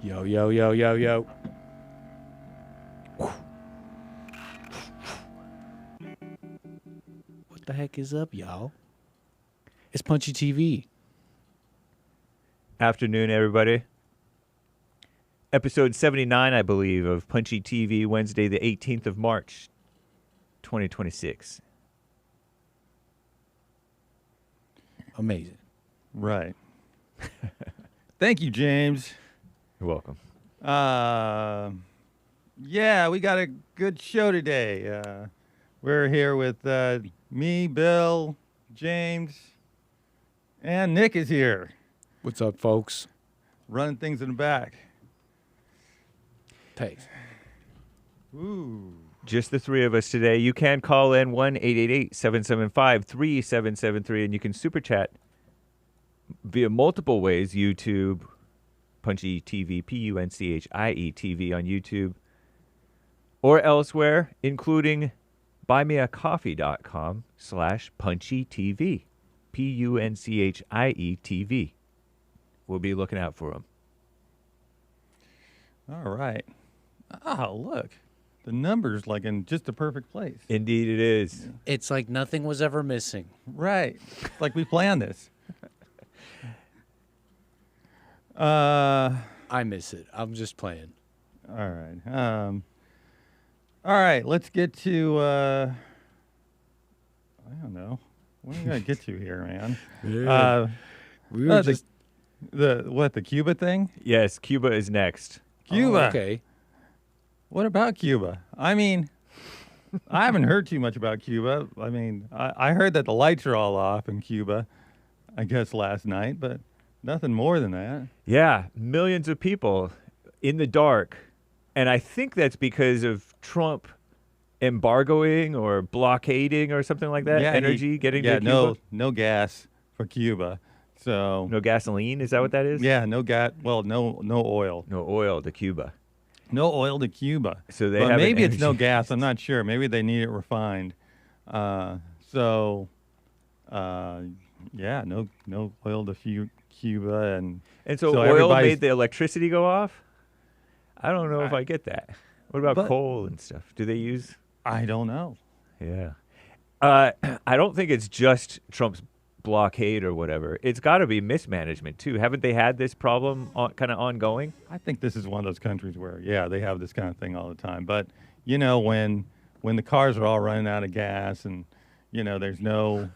Yo, yo, yo, yo, yo. What the heck is up, y'all? It's Punchie TV. Afternoon, everybody. Episode 79, I believe, of Punchie TV, Wednesday, the 18th of March, 2026. Amazing. Right. Thank you, James. You're welcome. Yeah, we got a good show today. We're here with me, Bill, James, and Nick is here. What's up, folks? Running things in the back. Thanks. Ooh. Just the three of us today. You can call in 1-888-775-3773, and you can super chat via multiple ways. YouTube, Punchie TV, Punchie TV on YouTube, or elsewhere, including buymeacoffee.com/PunchieTV, PUNCHIE-TV. We'll be looking out for them. All right. Oh, look. The number's like in just the perfect place. Indeed it is. It's like nothing was ever missing. Right. Like we planned this. I miss it. I'm just playing. All right. All right. Let's get to. I don't know. What are we gonna get to here, man? Yeah. We were just the Cuba thing? Yes, Cuba is next. Cuba. Oh, okay. What about Cuba? I mean, I haven't heard too much about Cuba. I mean, I heard that the lights are all off in Cuba, I guess last night, but nothing more than that. Yeah, millions of people in the dark. And I think that's because of Trump embargoing or blockading or something like that. Yeah, Energy getting to Cuba. no gas for Cuba. So No gasoline, is that what that is? yeah, no gas. Well, no oil. No oil to Cuba. No oil to Cuba. So they but have maybe an it's no energy- gas. I'm not sure. Maybe they need it refined. Yeah, no oil to Cuba, and so oil everybody's- made the electricity go off? I don't know if I get that. What about But- coal and stuff? Do they use? I don't know. Yeah. I don't think it's just Trump's blockade or whatever. It's got to be mismanagement too. Haven't they had this problem kind of ongoing? I think this is one of those countries where, yeah, they have this kind of thing all the time. But you know, when the cars are all running out of gas, and you know, there's no,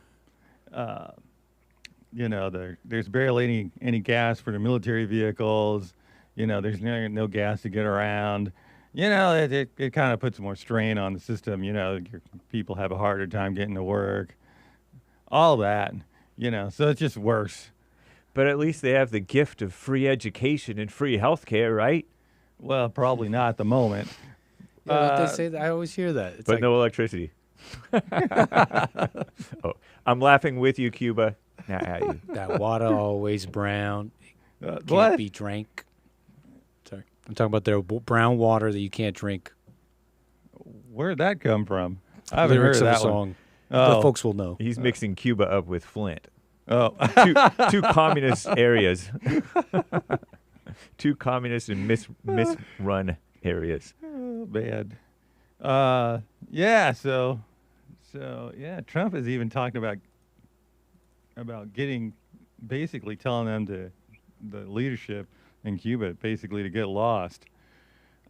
there's barely any gas for the military vehicles. You know, there's no gas to get around. You know, it kind of puts more strain on the system. You know, people have a harder time getting to work. All that, you know, so it's just worse. But at least they have the gift of free education and free health care, right? Well, probably not at the moment. Yeah, they say that. I always hear that. It's But like, no electricity. Oh, I'm laughing with you, Cuba. Not at you. that water always brown. Can't What? be drank. Sorry. I'm talking about their brown water that you can't drink. Where'd that come from? I haven't Lyrics heard of that a one. song. Oh. The folks will know. He's mixing Cuba up with Flint. Oh, Two communist areas. Two communist and misrun areas. bad. Yeah. So yeah. Trump has even talked about basically telling them the leadership in Cuba basically to get lost.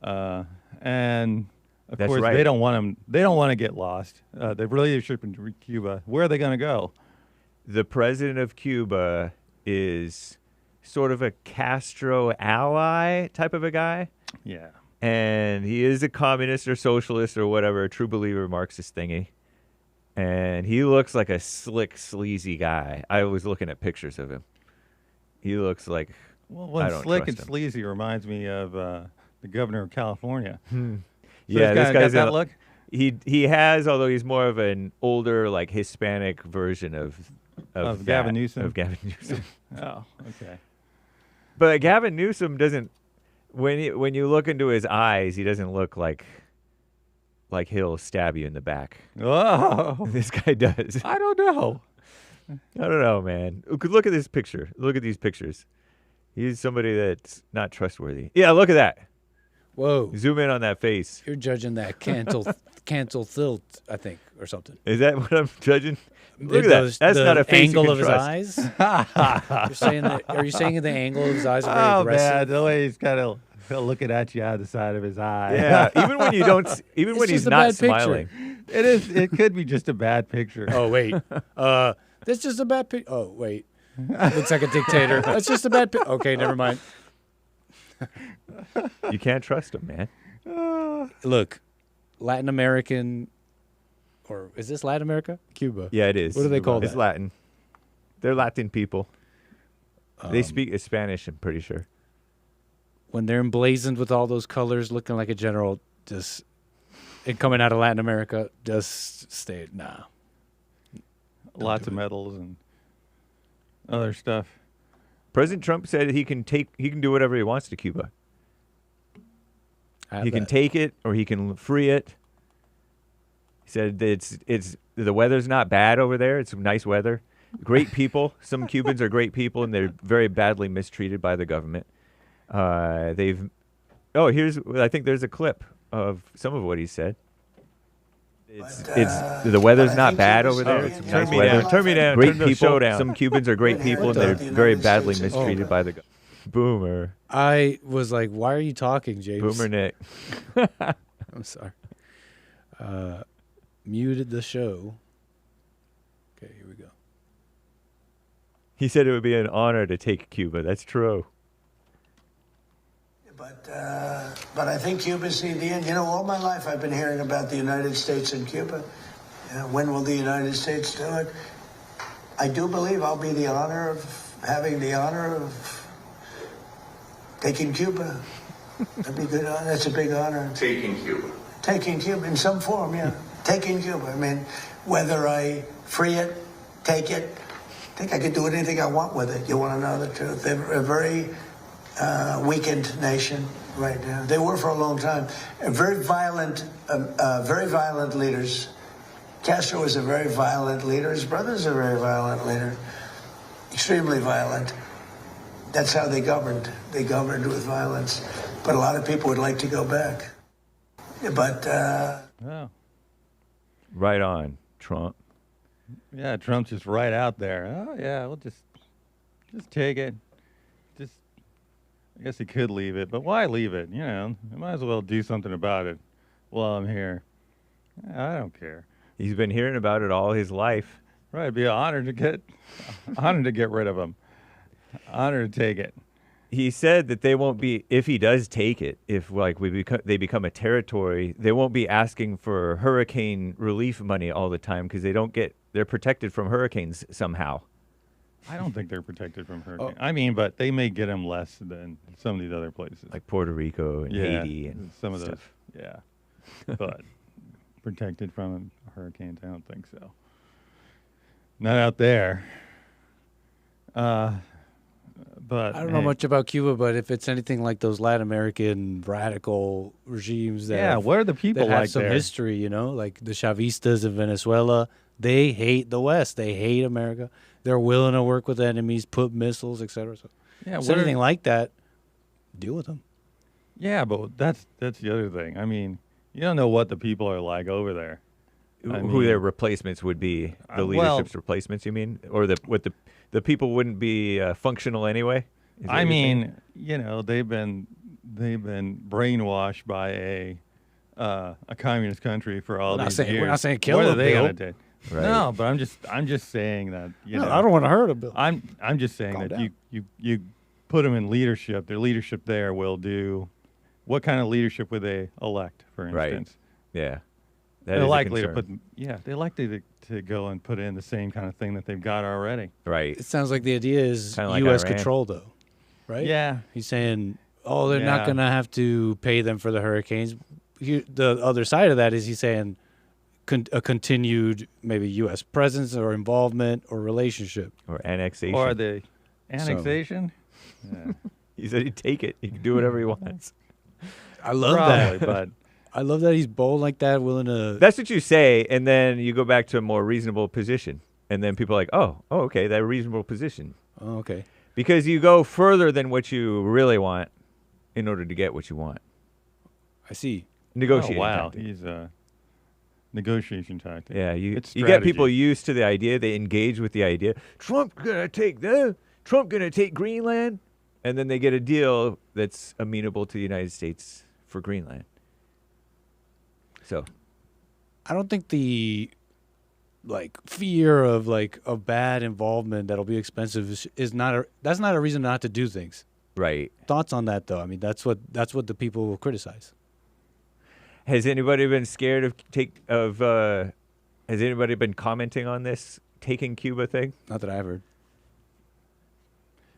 And of That's course right. they don't want them. They don't want to get lost. The leadership in Cuba. Where are they going to go? The president of Cuba is sort of a Castro ally type of a guy. Yeah. And he is a communist or socialist or whatever, a true believer Marxist thingy. And he looks like a slick, sleazy guy. I was looking at pictures of him. He looks like Well, I when don't slick trust and him. sleazy reminds me of the governor of California. So yeah, this this guy guy's got that a- look. He has, although he's more of an older, like Hispanic version of Gavin that, Newsom? Of Gavin Newsom. Oh, okay. But Gavin Newsom doesn't. When you look into his eyes, he doesn't look like like he'll stab you in the back. Oh, This guy does. I don't know. I don't know, man. Look at this picture. Look at these pictures. He's somebody that's not trustworthy. Yeah, look at that. Whoa. Zoom in on that face. You're judging that cancel tilt, I think, or something. Is that what I'm judging? Look at that. That's the not a face you angle can of trust. his eyes. You're saying that? Are you saying the angle of his eyes are very Oh aggressive? man, the way he's kind of looking at you out of the side of his eye. Yeah, even when you don't, even It's when he's just a not bad picture. smiling. It is. It could be just a bad picture. Oh wait, that's just a bad picture. Oh wait, looks like a dictator. That's just a bad picture. Okay, never mind. You can't trust him, man. Look, Latin American, or is this Latin America? Cuba. Yeah, it is. What do they call It's that? Latin. They're Latin people. They speak Spanish, I'm pretty sure. When they're emblazoned with all those colors, looking like a general, just and coming out of Latin America, just stay. Nah. Lots of medals and other stuff. President Trump said he can do whatever he wants to Cuba. He can take it or he can free it. He said that it's the weather's not bad over there. It's nice weather. Great people. Some Cubans are great people, and they're very badly mistreated by the government. I think there's a clip of some of what he said. It's the weather's not bad over there. It's nice weather. Turn me down. Great Turn the people. show down. Some Cubans are great people, and they're very badly mistreated by the government. Boomer. I was like, why are you talking, James? Boomer Nick. I'm sorry. Muted the show. Okay, here we go. He said it would be an honor to take Cuba. That's true. But I think Cuba's the end. You know, all my life I've been hearing about the United States and Cuba. When will the United States do it? I do believe I'll be having the honor of taking Cuba. That'd be good. That's a big honor. Taking Cuba. Taking Cuba in some form, yeah. Taking Cuba. I mean, whether I free it, take it, I think I could do anything I want with it. You want to know the truth? They're a very weakened nation right now. They were for a long time. Very violent leaders. Castro was a very violent leader. His brother's a very violent leader. Extremely violent. That's how they governed. They governed with violence. But a lot of people would like to go back. But Oh. Right on, Trump. Yeah, Trump's just right out there. Oh yeah, we'll just take it. I guess he could leave it, but why leave it? You know, I might as well do something about it while I'm here. I don't care. He's been hearing about it all his life. Right, it'd be an honor to get rid of him. Honor to take it. He said that they won't be, if he does take it, if like they become a territory, they won't be asking for hurricane relief money all the time because they're protected from hurricanes somehow. I don't think they're protected from hurricane. I mean, but they may get them less than some of these other places. Like Puerto Rico and Haiti and some of stuff. those. Yeah, but protected from hurricanes, I don't think so. Not out there. But I don't know much about Cuba, but if it's anything like those Latin American radical regimes that what are the people that have like some there? history, you know, like the Chavistas in Venezuela, they hate the West. They hate America. They're willing to work with enemies, put missiles, etc. So Yeah, if anything like that, deal with them. Yeah, but that's the other thing. I mean, you don't know what the people are like over there. Who their replacements would be, the leadership's replacements, you mean? Or the people wouldn't be functional anyway? Is that I what you're saying? mean, you know, they've been brainwashed by a communist country for all these years. We're not saying kill What are them, they Bill. gonna do? Right. No, but I'm just saying that you know. I don't want to hurt them, Bill. I'm just saying Calm that down. you put them in leadership. Their leadership there will do. What kind of leadership would they elect, for Right. instance? Yeah. They're is a likely to concern. they're likely to go and put in the same kind of thing that they've got already. Right. It sounds like the idea is Kinda like U.S. Iran. control, though, right? Yeah. He's saying, oh, they're not Yeah. going to have to pay them for the hurricanes. The other side of that is he's saying a continued maybe U.S. presence or involvement or relationship. Or annexation. Or the annexation. Yeah. He said he'd take it. He can do whatever he wants. I love Probably, that. but I love that he's bold like that, willing to. That's what you say, and then you go back to a more reasonable position, and then people are like, oh, okay, that reasonable position, Oh, okay. because you go further than what you really want in order to get what you want. I see. Negotiating. Oh, wow. tactic. He's a negotiation tactic. Yeah, It's you get people strategy. used to the idea. They engage with the idea. Trump gonna take Greenland, and then they get a deal that's amenable to the United States for Greenland. So I don't think the fear of a bad involvement that'll be expensive is not that's not a reason not to do things. right. Thoughts on that though? I mean, that's what the people will criticize. Has anybody been scared has anybody been commenting on this taking Cuba thing? Not that I've heard.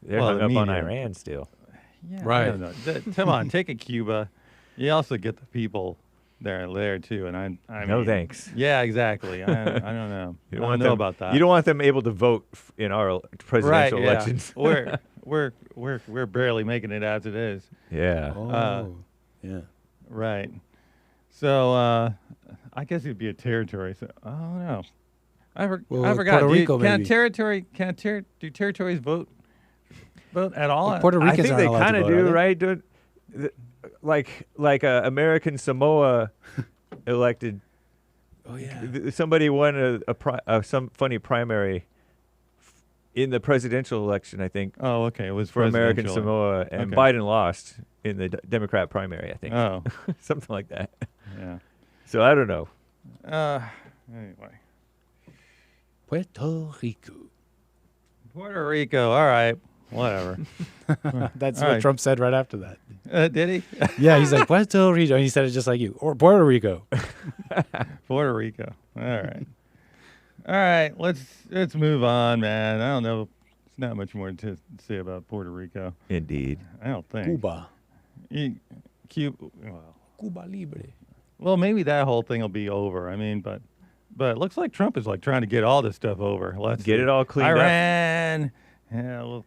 They're Well, hung the up on media. Iran still. Yeah, Right. I don't know. Come on, take a Cuba. You also get the people there too, and I No mean, thanks. Yeah, exactly. I don't know. I don't know about that. You don't want them able to vote in our presidential right, yeah. elections. we're barely making it as it is. Yeah. Oh, yeah. Right. So I guess it'd be a territory. So I don't know. I Well, forgot. Puerto Rico, maybe. Do territories vote at all? Well, Puerto I Ricans think they aren't allowed to kind of vote, are do, they? right? Like American Samoa elected. Oh yeah. Somebody won some funny primary in the presidential election, I think, Oh, okay. It was for American presidential. Samoa, and Okay. Biden lost in the Democrat primary, I think. Oh, Something like that. yeah. So I don't know. Anyway, Puerto Rico. Puerto Rico. All right. Whatever. That's All what right. Trump said right after that. Did he? Yeah, he's like Puerto Rico, and he said it just like you, or Puerto Rico. Puerto Rico. All right. All right. Let's move on, man. I don't know. There's not much more to say about Puerto Rico. Indeed. I don't think. Cuba. Cuba. Cuba Libre. Well, maybe that whole thing will be over. I mean, but it looks like Trump is like trying to get all this stuff over. Let's Get see. it all cleaned up. Iran. Yeah, we'll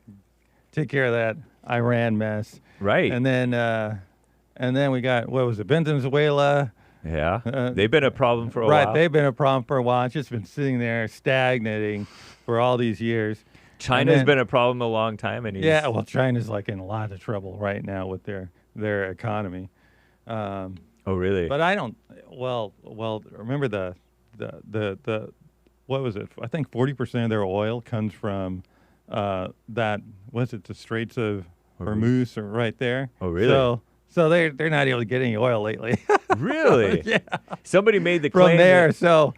take care of that Iran mess. Right. And then we got, what was it, Venezuela. Yeah. They've been a problem for a Right, while. they've been a problem for a while. It's just been sitting there stagnating for all these years. China's then- been a problem a long time, and he's, Yeah, well, China's like in a lot of trouble right now with their economy. oh really? But I don't. Well. Remember the what was it? I think 40% of their oil comes from that. Was it the Straits of Hormuz or right there? Oh, really? So they're not able to get any oil lately. Really? Yeah. Somebody made the From claim there. that- So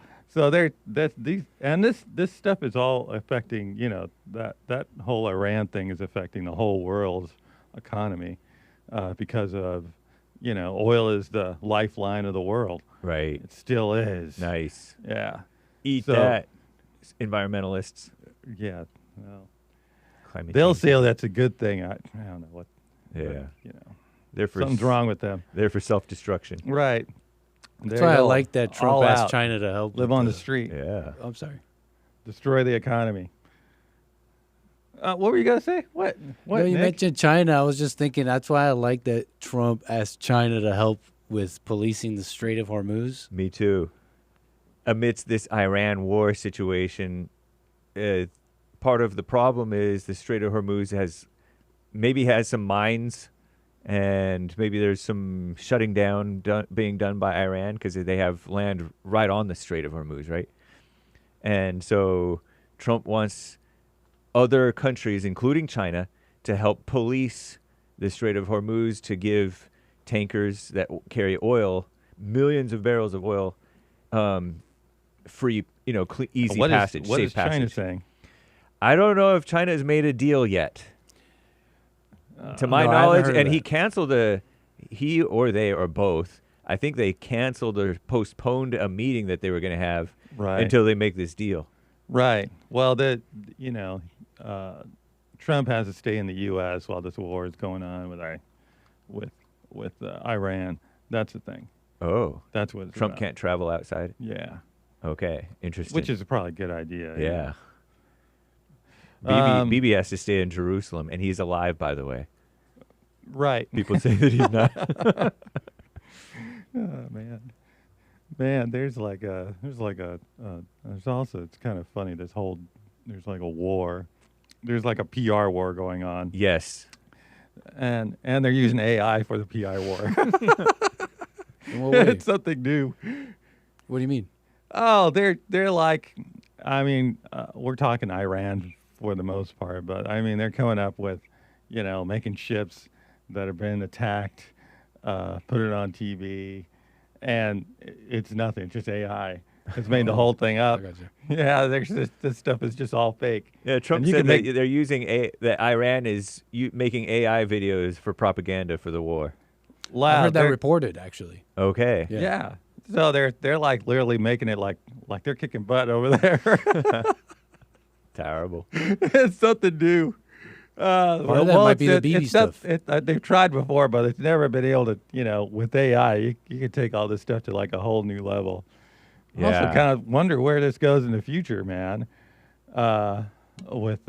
this stuff is all affecting. That whole Iran thing is affecting the whole world's economy because of oil is the lifeline of the world. right. It still is. Nice. Yeah. Eat So- that, environmentalists. Yeah. Well, Climate they'll change. say that's a good thing. I don't know what. Yeah. But, They're for something's wrong with them. They're for self-destruction. Right. That's why I like that Trump all asked out. China to help Live with on the street. Yeah. I'm sorry. Destroy the economy. What were you gonna say? What? What? No, you Nick? mentioned China. I was just thinking that's why I like that Trump asked China to help with policing the Strait of Hormuz. Me too. Amidst this Iran war situation, part of the problem is the Strait of Hormuz has some mines, and maybe there's some shutting down being done by Iran because they have land right on the Strait of Hormuz, right? And so Trump wants other countries, including China, to help police the Strait of Hormuz, to give tankers that carry oil, millions of barrels of oil, free, easy What passage, is safe China passage. saying? I don't know if China has made a deal yet. To my no, I haven't knowledge, heard of and he that. canceled he or they or both, I think they canceled or postponed a meeting that they were going to have Right. until they make this deal. Right. Well, Trump has to stay in the U.S. while this war is going on with Iran. That's the thing. Oh, That's what it's Trump about. can't travel outside? Yeah. Okay, interesting. Which is probably a good idea. yeah. Um, Bibi has to stay in Jerusalem, and he's alive, by the way. Right. People say that he's not. Oh, man, there's also, it's kind of funny, there's like a war. There's like a PR war going on. Yes. And they're using AI for the PR war. In what way? It's something new. What do you mean? Oh, they're like, I mean, we're talking Iran for the most part, but I mean, they're coming up with, making ships that have been attacked, put it on TV, and it's nothing. It's just AI. It's made the whole thing up. I got you. Yeah, this stuff is just all fake. Yeah, Trump And you said can that they're using that Iran is making AI videos for propaganda for the war. I heard that They're- reported, actually. Okay. Yeah. Yeah. So they're like literally making it like they're kicking butt over there. Terrible. It's something new. Part of that might be the Bibi stuff. They've tried before, but it's never been able to, with AI, you can take all this stuff to like a whole new level. I also Yeah. kind of wonder where this goes in the future, man, with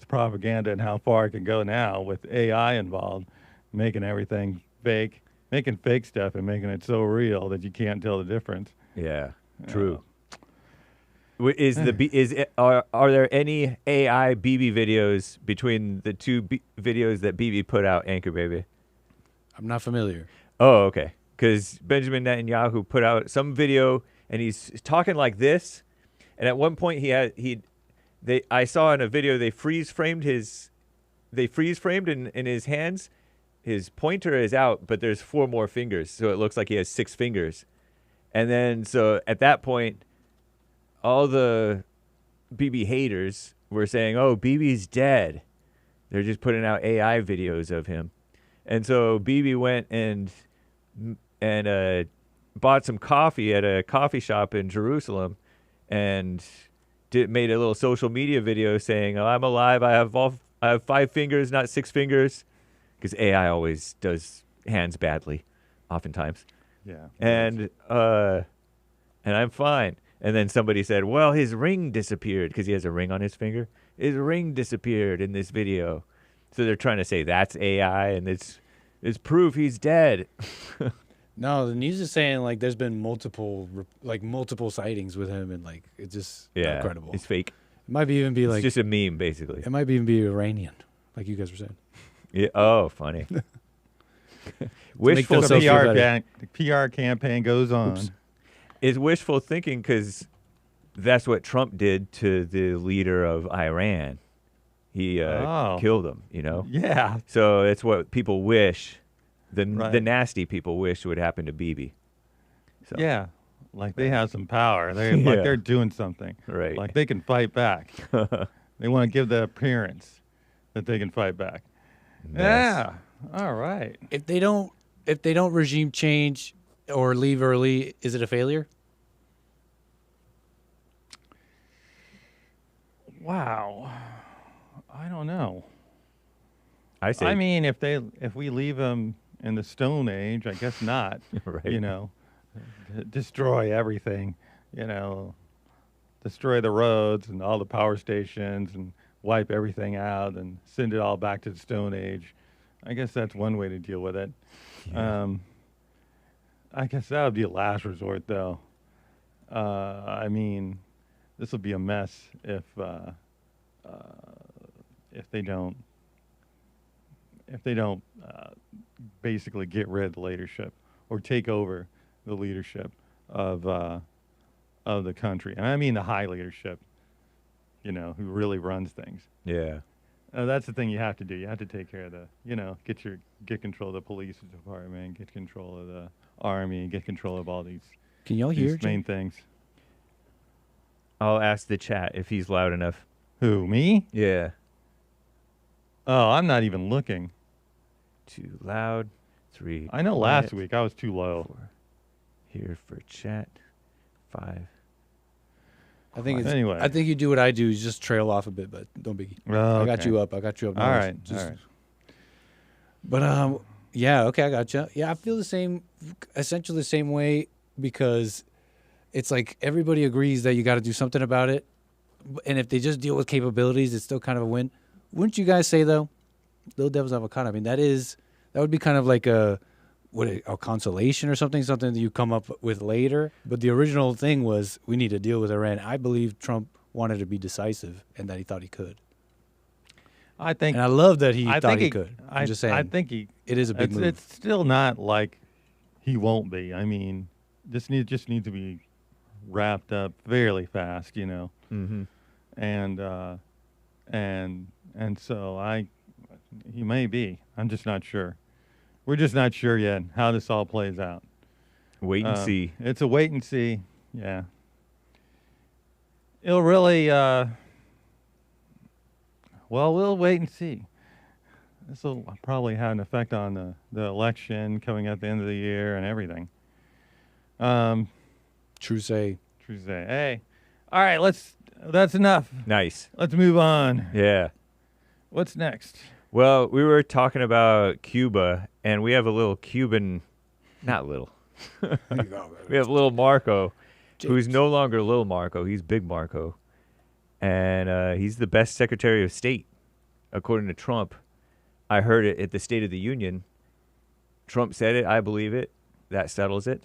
propaganda and how far it can go now with AI involved, making everything fake, making fake stuff and making it so real that you can't tell the difference. Yeah. True. Are there any AI Bibi videos between the two videos that Bibi put out, Anchor Baby? I'm not familiar. Oh, okay. Because Benjamin Netanyahu put out some video and he's talking like this, and at one point I saw in a video they freeze framed in his hands. His pointer is out, but there's 4 more fingers, so it looks like he has 6 fingers. And then so at that point, all the Bibi haters were saying, "Oh, Bibi's dead." They're just putting out AI videos of him. And so Bibi went and bought some coffee at a coffee shop in Jerusalem and made a little social media video saying, "Oh, I'm alive. I have 5 fingers, not 6 fingers." Because AI always does hands badly, oftentimes. Yeah. And I'm fine. And then somebody said, "Well, his ring disappeared," because he has a ring on his finger. His ring disappeared in this video. So they're trying to say that's AI, and it's proof he's dead. No, the news is saying like there's been multiple sightings with him, and like it's just not credible. It's fake. It might even be It's like just a meme, basically. it might even be Iranian, like you guys were saying. Yeah. Oh, funny. make Wishful themselves thinking. feel better. The PR campaign goes on. Oops. It's wishful thinking because that's what Trump did to the leader of Iran. He killed him, Yeah. So it's what people wish, the Right. nasty people wish would happen to Bibi. So, Yeah. Like they have some power. Yeah. Like they're doing something. Right. Like they can fight back. They want to give the appearance that they can fight back. Mess. Yeah. All right. If they don't regime change or leave early, is it a failure? Wow. I don't know. I say. I mean, if we leave them in the Stone Age, I guess not. Right. Destroy everything. Destroy the roads and all the power stations and wipe everything out and send it all back to the Stone Age. I guess that's one way to deal with it. Yeah. I guess that would be a last resort, though. I mean, this will be a mess if they don't basically get rid of the leadership or take over the leadership of the country, and I mean the high leadership, who really runs things. Yeah. That's the thing you have to do. You have to take care of get control of the police department, get control of the army, get control of all these Can y'all hear? these main things. I'll ask the chat if he's loud enough. Who, me? Yeah. Oh, I'm not even looking. Too loud. 3. I know last week I was too low. 4. Here for chat. 5. I think it's, Anyway. I think you do what I do. You just trail off a bit, but don't biggie. Oh, I got okay. you up. I got you up. All nice. right. Just- All right. But yeah, okay, I gotcha. Yeah, I feel the same, essentially the same way, because it's like everybody agrees that you got to do something about it, and if they just deal with capabilities, it's still kind of a win. Wouldn't you guys say though, little devil's avocado? I mean, that would be kind of like a consolation or something that you come up with later. But the original thing was we need to deal with Iran. I believe Trump wanted to be decisive and that he thought he could. I think, and I love that he I thought think he could. I'm just saying. I think it is a big move. It's still not like he won't be. I mean, just needs to be wrapped up fairly fast, you know. Mm-hmm. And so he may be. I'm just not sure. We're just not sure yet how this all plays out. Wait and see. It's a wait and see. Yeah. It'll really. Well, we'll wait and see. This will probably have an effect on the election coming at the end of the year and everything. True say. Hey, all right. That's enough. Nice. Let's move on. Yeah. What's next? Well, we were talking about Cuba, and we have a little Cuban, not little. We have little Marco, who's no longer little Marco. He's big Marco. And he's the best Secretary of State, according to Trump. I heard it at the State of the Union. Trump said it. I believe it. That settles it.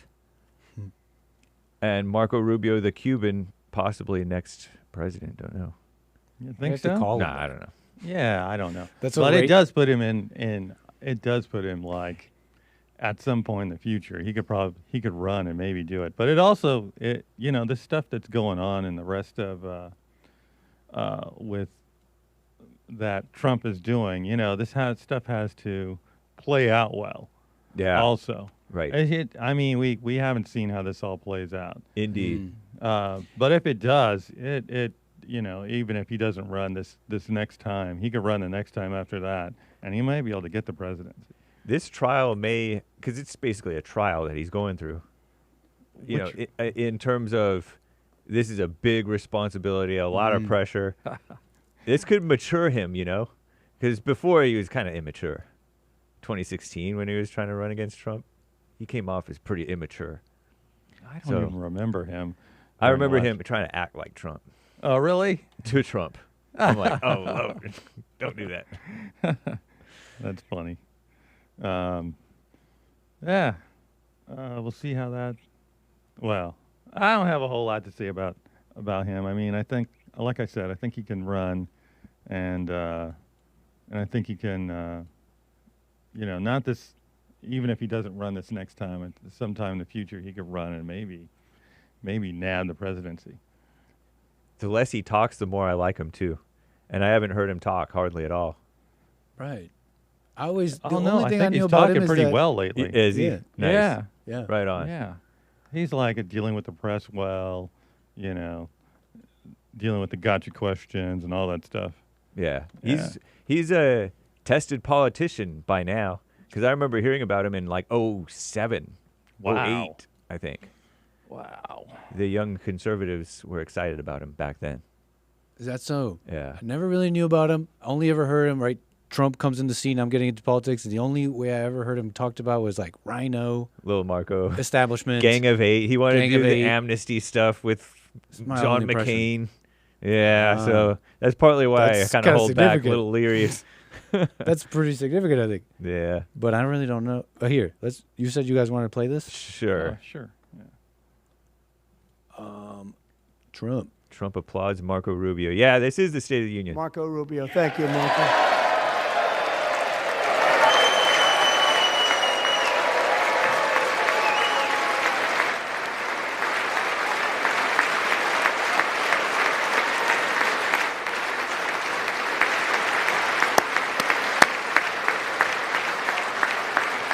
And Marco Rubio, the Cuban, possibly next president. Don't know. You think so? Nah, I don't know. Yeah, I don't know. But it does put him in. It does put him like at some point in the future. He could run and maybe do it. But it also the stuff that's going on in the rest of with that Trump is doing. This stuff has to play out well. Yeah. Also. Right. I mean, we haven't seen how this all plays out. Indeed. But if it does, even if he doesn't run this next time, he could run the next time after that, and he may be able to get the presidency. This trial because it's basically a trial that he's going through. In terms of, this is a big responsibility, a lot of pressure. This could mature him, because before he was kind of immature. 2016, when he was trying to run against Trump, he came off as pretty immature. I don't even remember him. I remember him trying to act like Trump. Oh, really? To Trump. I'm like, oh, Lord, don't do that. That's funny. Yeah. We'll see how that. Well, I don't have a whole lot to say about him. I mean, I think, like I said, I think he can run, and I think he can. Not this. Even if he doesn't run this next time, sometime in the future, he could run and maybe nab the presidency. The less he talks, the more I like him too, and I haven't heard him talk hardly at all. Right. I always. I think he's talking pretty well lately. Is he? Yeah. Nice. Yeah. Right on. Yeah. He's like dealing with the press well, dealing with the gotcha questions and all that stuff. Yeah. He's a tested politician by now, because I remember hearing about him in like 07, Wow. 08, I think. Wow. The young conservatives were excited about him back then. Is that so? Yeah. I never really knew about him. I only ever heard him, right? Trump comes in the scene. I'm getting into politics. And the only way I ever heard him talked about was like Rhino, Little Marco. establishment. Gang of Eight. He wanted Gang to do of the Eight. amnesty stuff with my John only McCain. Yeah, so that's partly why I That's kind of kinda hold back, a significant. little leary. That's pretty significant, I think. Yeah, But I really don't know. Here, you said you guys wanted to play this? sure. Sure. Yeah. Trump. Trump applauds Marco Rubio. Yeah, this is the State of the Union. Marco Rubio. Thank you, Marco.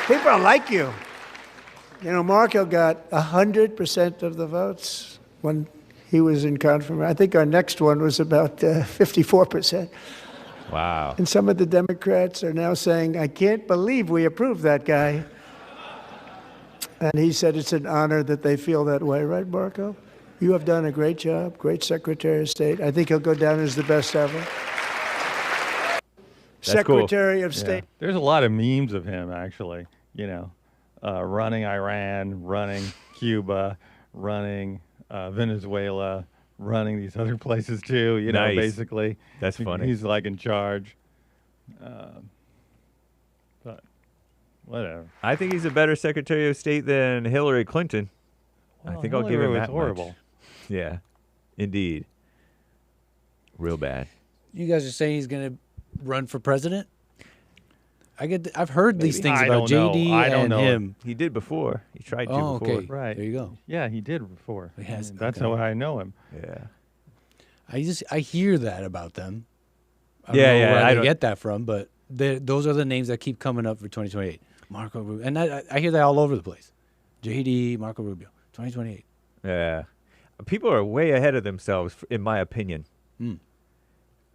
People like you. Marco got 100% of the votes when he was in confirmation. I think our next one was about 54%. Wow. And some of the Democrats are now saying, I can't believe we approved that guy. And he said it's an honor that they feel that way, right, Marco? You have done a great job, great Secretary of State. I think he'll go down as the best ever. Secretary of State. There's a lot of memes of him, actually. Running Iran, running Cuba, running Venezuela, running these other places too. Nice. Basically. That's funny. He's like in charge. But Whatever. I think he's a better Secretary of State than Hillary Clinton. I think I'll give him Hillary that was horrible. much. Yeah, indeed. Real bad. You guys are saying he's going to run for president? I've heard these things I about don't know. JD I don't and know. him. He did before. He tried to Oh, before. okay. Right. There you go. Yeah, he did before. He has, That's okay. how I know him. Yeah. I hear that about them. I Yeah, don't know yeah, where I they don't- get that from, but those are the names that keep coming up for 2028. Marco Rubio. And I hear that all over the place. JD, Marco Rubio, 2028. Yeah. People are way ahead of themselves, in my opinion. Mm.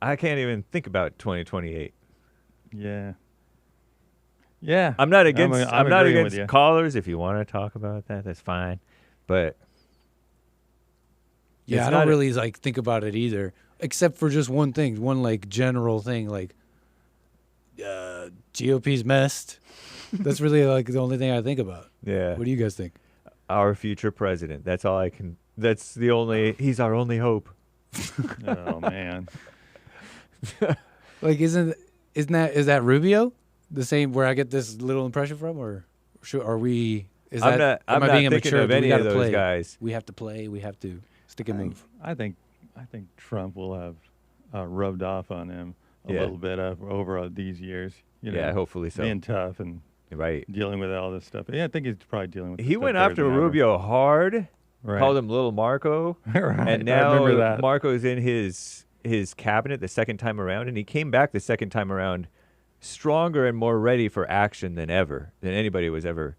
I can't even think about 2028. Yeah. Yeah. I'm not against. I'm not agreeing with against you. callers. If you want to talk about that, that's fine. But Yeah, It's I not don't a- really like think about it either, except for just one thing, one like general thing, like GOP's messed. That's really like the only thing I think about. yeah, What do you guys think? our future president. That's all I can. That's the only. He's our only hope. Oh man. Like, is that Rubio? The same where I get this little impression from, or are we? Is I'm that? not. I'm am I not being thinking immature? of Do we any of gotta those play? guys. We have to play. We have to stick and move. I think Trump will have rubbed off on him a Yeah. little bit over these years. You know, Yeah, hopefully so. being tough and Right. dealing with all this stuff. Yeah, I think he's probably dealing with. He stuff went better after than ever. Rubio hard. Right. Called him Little Marco. Right. And I now remember that. Marco's in his cabinet the second time around, and he came back the second time around stronger and more ready for action than anybody was ever.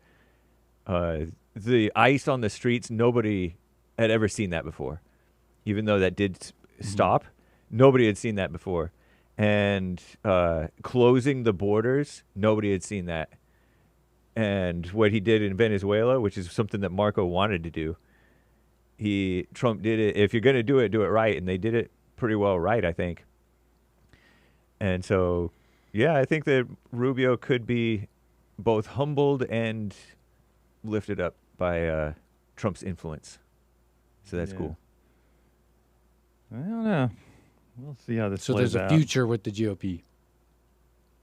The ice on the streets, nobody had ever seen that before. Even though that did stop, nobody had seen that before. And closing the borders, nobody had seen that. And what he did in Venezuela, which is something that Marco wanted to do, Trump did it. If you're going to do it right. And they did it pretty well right, I think. And so, yeah, I think that Rubio could be both humbled and lifted up by Trump's influence. So that's Yeah. cool. I don't know. We'll see how this So plays there's a out. future with the GOP.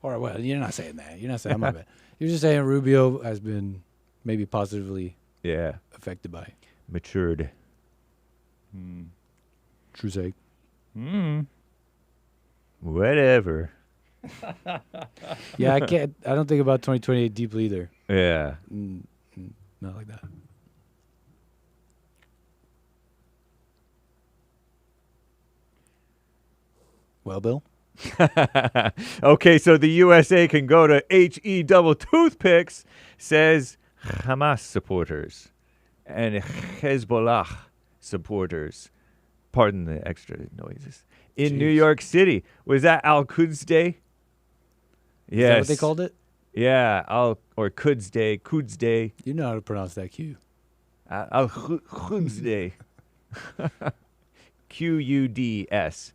Or well, you're not saying that. You're not saying my bad. You're just saying Rubio has been maybe positively Yeah. affected by it. Matured. Hmm. True sake. Mm. Whatever. Yeah, I don't think about 2028 deeply either. Yeah. Not like that. Well, Bill? Okay, so the USA can go to HE double toothpicks, says Hamas supporters and Hezbollah supporters. Pardon the extra noises. In New Jeez. York City. Was that Al-Quds Day? Is Yes. that what they called it? Yeah, or Quds Day. Quds Day. You know how to pronounce that Q. Al-Quds Day. Quds.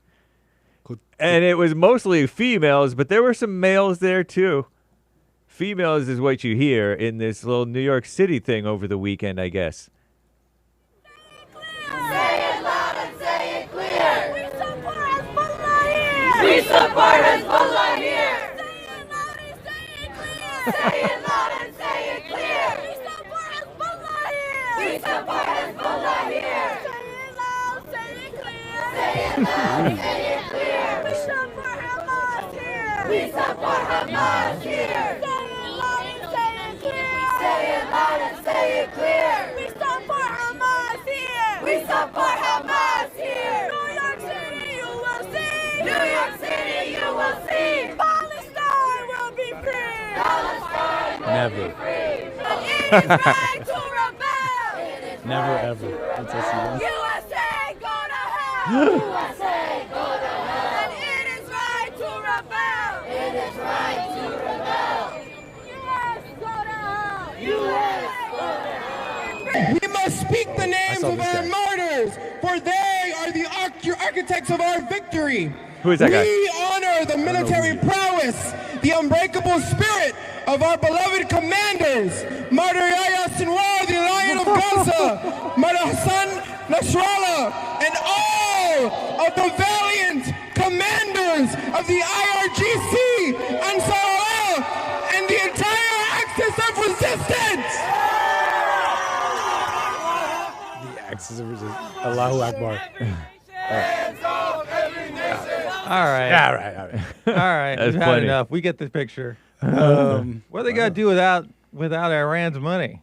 And it was mostly females, but there were some males there too. Females is what you hear in this little New York City thing over the weekend, I guess. Say it loud and say it clear. We support Hezbollah here. We support Hezbollah here. Say it loud and say it clear. Say it loud and say it clear. We support Hezbollah here. We support Hezbollah here. Say it loud, say it clear. Say it loud, say it clear. We support Hamas here. We support Hamas here. Say it loud and say it clear. Say it loud and say it clear. We support Hamas here. We support Hamas here. New York City, you will see. New York City, you will see. Palestine will be free. Palestine will Never. be free. But it is right to rebel. Never, ever. That's what she does. USA, go to hell. USA, go to hell. And it is right to rebel. It is right to rebel. US, go to hell. US, go to hell. We must speak the names saw of this our guy. martyrs, for they are the architects of our victory. Who is that guy? We honor the military prowess, the unbreakable spirit of our beloved commanders, Martyr Yahya Sinwar, the Lion of Gaza, Martyr Hassan Nasrallah, and all of the valiant commanders of the IRGC, Ansar Allah, and the entire Axis This is Allahu Akbar. All right. All right. All right. That's We've had plenty. enough. We get the picture. What they got to do without Iran's money?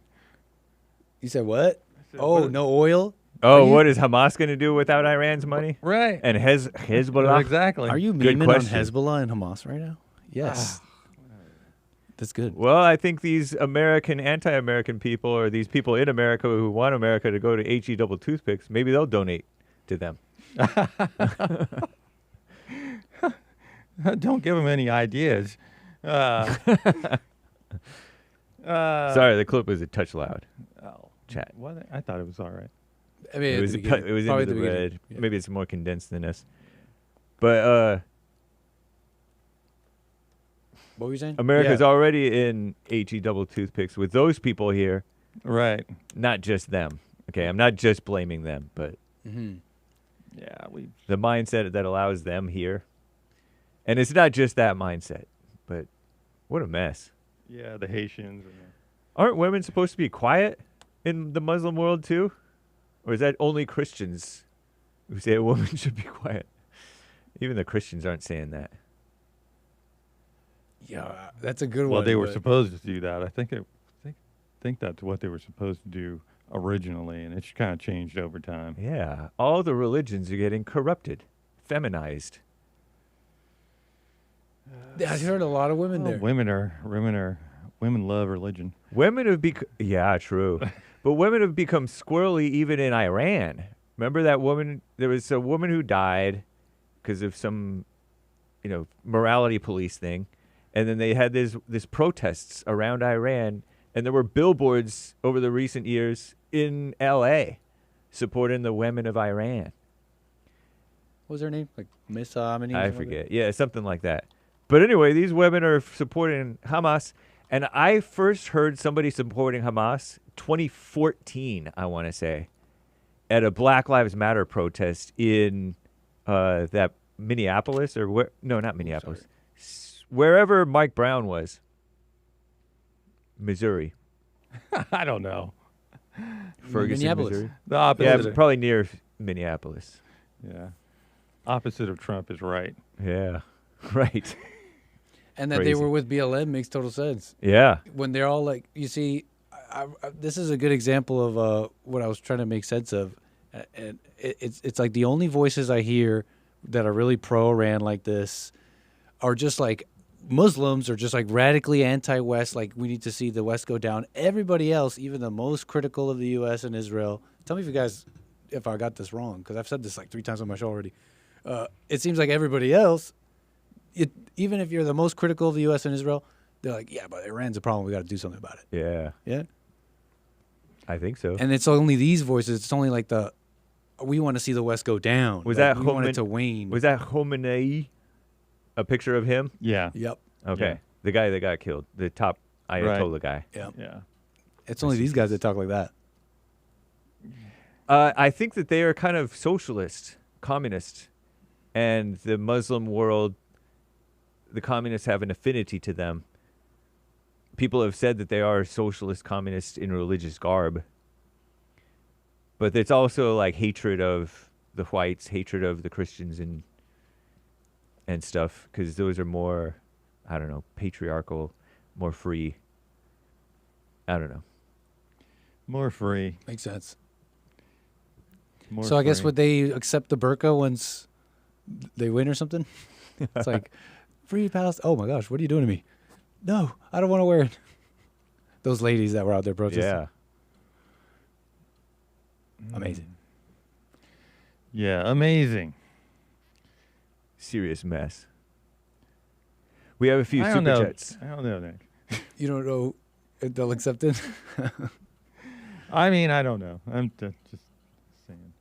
You said what? Oh, no oil? Oh, what is Hamas going to do without Iran's money? Right. And Hezbollah? Exactly. Are you Good memeing on question. Hezbollah and Hamas right now? Yes. That's good. Well, I think these anti-American people, or these people in America who want America to go to HE double toothpicks, maybe they'll donate to them. Don't give them any ideas. Sorry, the clip was a touch loud. Oh, Chat. what? I thought it was all right. I mean, It was, probably into the beginning. red. Yeah. Maybe it's more condensed than this. But What were you saying? America's Yeah. already in HE double toothpicks with those people here, Right. not just them. Okay, I'm not just blaming them, but Mm-hmm. Yeah. the mindset that allows them here. And it's not just that mindset, but what a mess. Yeah. The Haitians. Aren't women supposed to be quiet in the Muslim world too? Or is that only Christians who say a woman should be quiet? Even the Christians aren't saying that. Yeah, that's a good one. Well, they were but- supposed to do that. I think that's what they were supposed to do originally, and it's kind of changed over time. Yeah, all the religions are getting corrupted, feminized. I heard a lot of women there. Women love religion. Women have become, yeah, true. But women have become squirrely even in Iran. Remember that woman? There was a woman who died because of some, morality police thing. And then they had this protests around Iran. And there were billboards over the recent years in L.A. supporting the women of Iran. What was her name? Like Miss Amini? I forget. Yeah, something like that. But anyway, these women are supporting Hamas. And I first heard somebody supporting Hamas 2014, I want to say, at a Black Lives Matter protest in that Minneapolis or where? No, not Minneapolis. Wherever Mike Brown was. Missouri. I don't know. Ferguson, Minneapolis. Missouri. The Yeah, opposite. probably near Minneapolis. Yeah. Opposite of Trump is right. Yeah, right. And that Crazy. they were with BLM makes total sense. Yeah. When they're all like, you see, this is a good example of what I was trying to make sense of. And it's like the only voices I hear that are really pro-Iran like this are just like Muslims are just like radically anti-West, like we need to see the West go down. Everybody else, even the most critical of the U.S. and Israel, tell me if I got this wrong, because I've said this like 3 times on my show already. It seems like everybody else, even if you're the most critical of the U.S. and Israel, they're like, yeah, but Iran's a problem. We got to do something about it. Yeah, Yeah. I think so. And it's only these voices. It's only like we want to see the West go down. Was Like, that we want it to wane? Was that Khomeini? A picture of him? Yeah. Yep. Okay. Yeah. The guy that got killed. The top Ayatollah guy. Yep. Yeah. It's only these guys that talk like that. I think that they are kind of socialist, communist, and the Muslim world, the communists have an affinity to them. People have said that they are socialist communists in religious garb. But it's also like hatred of the whites, hatred of the Christians and stuff, because those are more, I don't know, patriarchal, more free. I don't know. More free. Makes sense. More So I guess free. would they accept the burqa once they win or something? It's like, free Palestine. Oh my gosh, what are you doing to me? No, I don't want to wear it. Those ladies that were out there protesting. Yeah. Amazing. Yeah, amazing. Serious mess. We have a few I don't super know. chats. I don't know, Nick. You don't know if they'll accept it? I mean, I don't know. I'm just saying.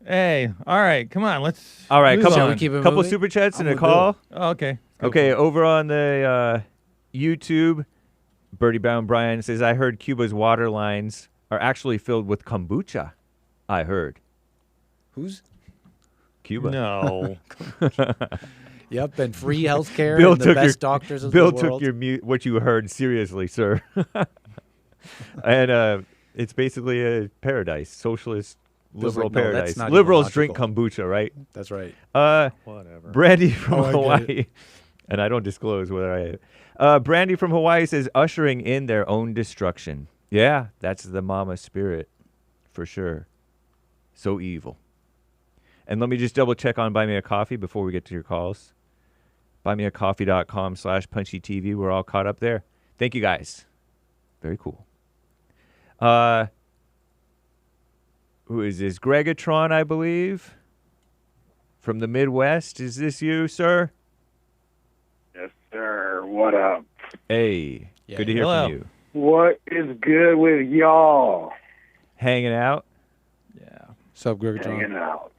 Hey, all right, come on, let's. All right, move couple, Shall we on. keep it couple moving? super chats and I'm a gonna do call. it. Oh, okay. Go Okay, for it. over on the YouTube, Birdie Brown Brian says, I heard Cuba's water lines are actually filled with kombucha. I heard. Who's? Cuba. No. Yep, and free health care Bill and the took best your, doctors of Bill the world. took your what you heard seriously, sir. And it's basically a paradise, socialist liberal like, no, that's paradise. not even Liberals drink logical. kombucha, right? That's right. Whatever. Brandy from Oh, I get Hawaii, and I don't disclose whether I. Brandy from Hawaii says ushering in their own destruction. Yeah, that's the mama spirit, for sure. So evil. And let me just double check on Buy Me a Coffee before we get to your calls. buymeacoffee.com/punchytv. We're all caught up there. Thank you guys. Very cool. Who is this? GREGGATRON, I believe. From the Midwest. Is this you, sir? Yes, sir. What up? Hey. Yeah. Good to hear Hello. from you. What is good with y'all? Hanging out? Yeah. Sup, Gregatron? Hanging out.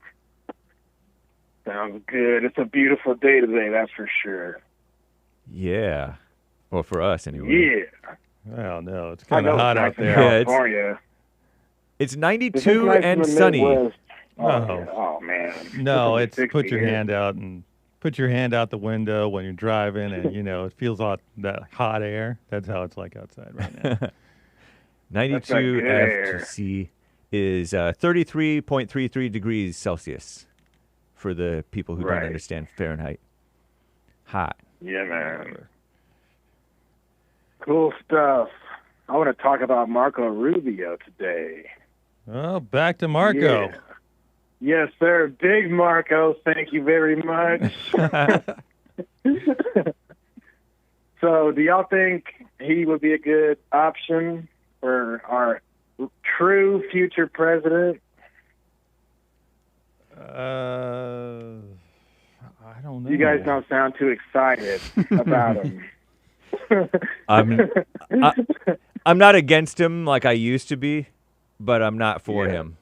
Sounds good. It's a beautiful day today, that's for sure. Yeah. Well, for us, anyway. Yeah. Well, no, it's I kind know of hot it's nice out in there. Yeah, it's- California. It's It's 92 nice in and the sunny. Midwest. Oh. Yeah. Oh, man. No, It's it's put 60 your here. hand out and put your hand out the window when you're driving, and it feels that hot air. That's how it's like outside right now. 92 good air. FTC is 33.33 degrees Celsius for the people who don't Right. understand Fahrenheit. Hot. Yeah, man. Cool stuff. I want to talk about Marco Rubio today. Oh, back to Marco. Yeah. Yes, sir. Big Marco. Thank you very much. So, do y'all think he would be a good option for our true future president? I don't know. You guys don't sound too excited about him. I'm not against him like I used to be, but I'm not for Yeah. him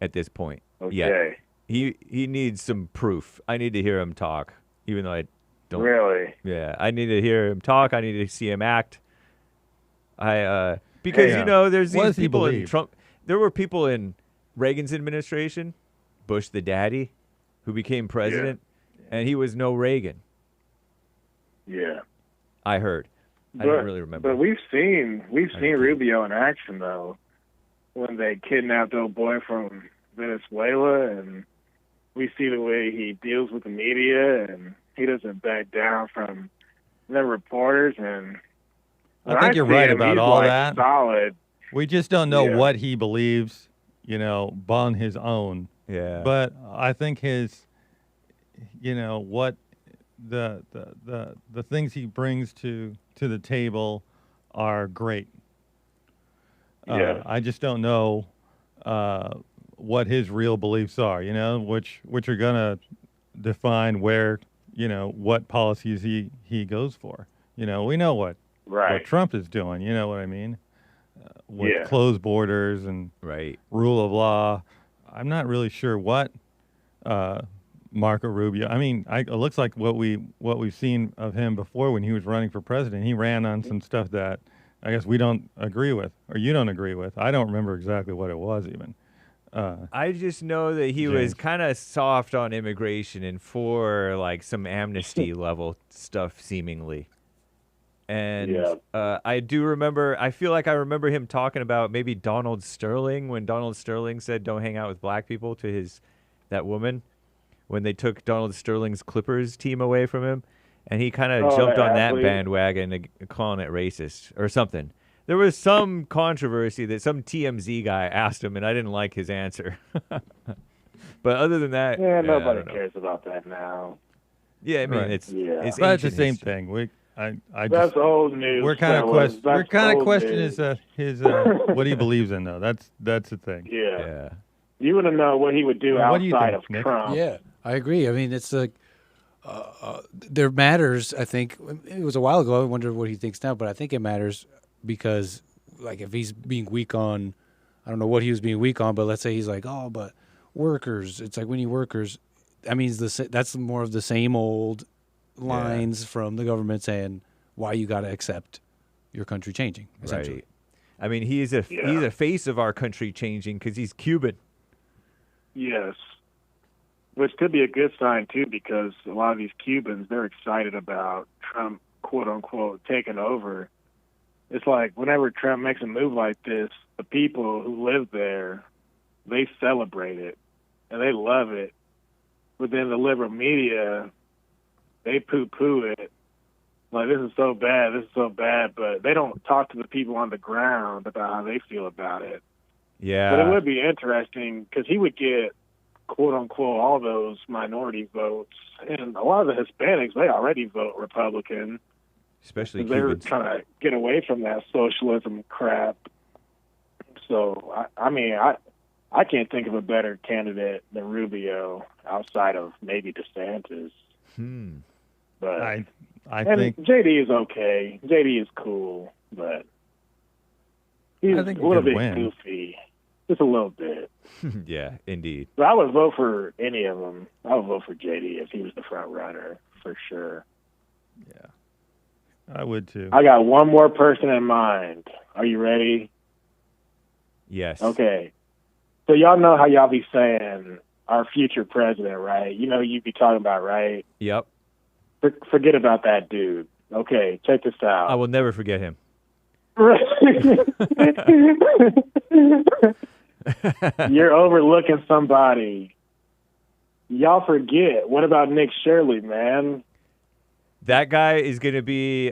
at this point. Okay. Yet. He needs some proof. I need to hear him talk, even though I don't. Really? Yeah, I need to hear him talk. I need to see him act. Because Hey, there's what these does he people in believe? Trump. There were people in Reagan's administration, Bush the daddy, who became president, and he was no Reagan. Yeah. I heard. I don't really remember. But we've seen don't Rubio in action though, when they kidnapped the old boy from Venezuela, and we see the way he deals with the media, and he doesn't back down from the reporters. And I think you're right about all that. Solid. We just don't know Yeah. what he believes, on his own. Yeah. But I think his, what the things he brings to the table are great. Yeah. I just don't know what his real beliefs are, which are gonna define where, what policies he goes for. We know what Trump is doing. You know what I mean? With closed borders and Right. rule of law. I'm not really sure what Marco Rubio. I mean, it looks like what we've seen of him before when he was running for president. He ran on some stuff that I guess we don't agree with, or you don't agree with. I don't remember exactly what it was even. I just know that he was kind of soft on immigration and for like some amnesty level stuff, seemingly. And I do remember. I feel like I remember him talking about maybe Donald Sterling when Donald Sterling said, "Don't hang out with black people" to that woman when they took Donald Sterling's Clippers team away from him, and he kind of jumped on that bandwagon, calling it racist or something. There was some controversy that some TMZ guy asked him, and I didn't like his answer. But other than that, nobody cares about that now. Yeah, I mean Right. it's but it's the ancient same history. thing. I That's just old news. we're kind of fellas. That's old questioning news. his what he believes in though. That's the thing. Yeah. Yeah. You want to know what he would do What do you outside think, of Nick? Trump? Yeah, I agree. I mean, it's like there matters. I think it was a while ago. I wonder what he thinks now, but I think it matters because, like, if he's being weak on, I don't know what he was being weak on, but let's say he's like, oh, but workers. It's like we need workers. I mean, that's more of the same old lines from the government saying why you got to accept your country changing. Essentially. Right. I mean, he's a face of our country changing because he's Cuban. Yes. Which could be a good sign, too, because a lot of these Cubans, they're excited about Trump, quote-unquote, taking over. It's like whenever Trump makes a move like this, the people who live there, they celebrate it and they love it. But then the liberal media, they poo-poo it. Like, this is so bad, but they don't talk to the people on the ground about how they feel about it. Yeah. But it would be interesting because he would get, quote-unquote, all those minority votes. And a lot of the Hispanics, they already vote Republican. Especially they're Cubans. trying to get away from that socialism crap. So, I can't think of a better candidate than Rubio outside of maybe DeSantis. But I think JD is okay. JD is cool, but he's a little bit goofy. Just a little bit. Yeah, indeed. But I would vote for any of them. I would vote for JD if he was the front runner, for sure. Yeah. I would too. I got one more person in mind. Are you ready? Yes. Okay. So y'all know how y'all be saying our future president, right? You know who you be talking about, right? Yep. Forget about that dude. Okay, check this out. I will never forget him. You're overlooking somebody. Y'all forget. What about Nick Shirley, man? That guy is going to be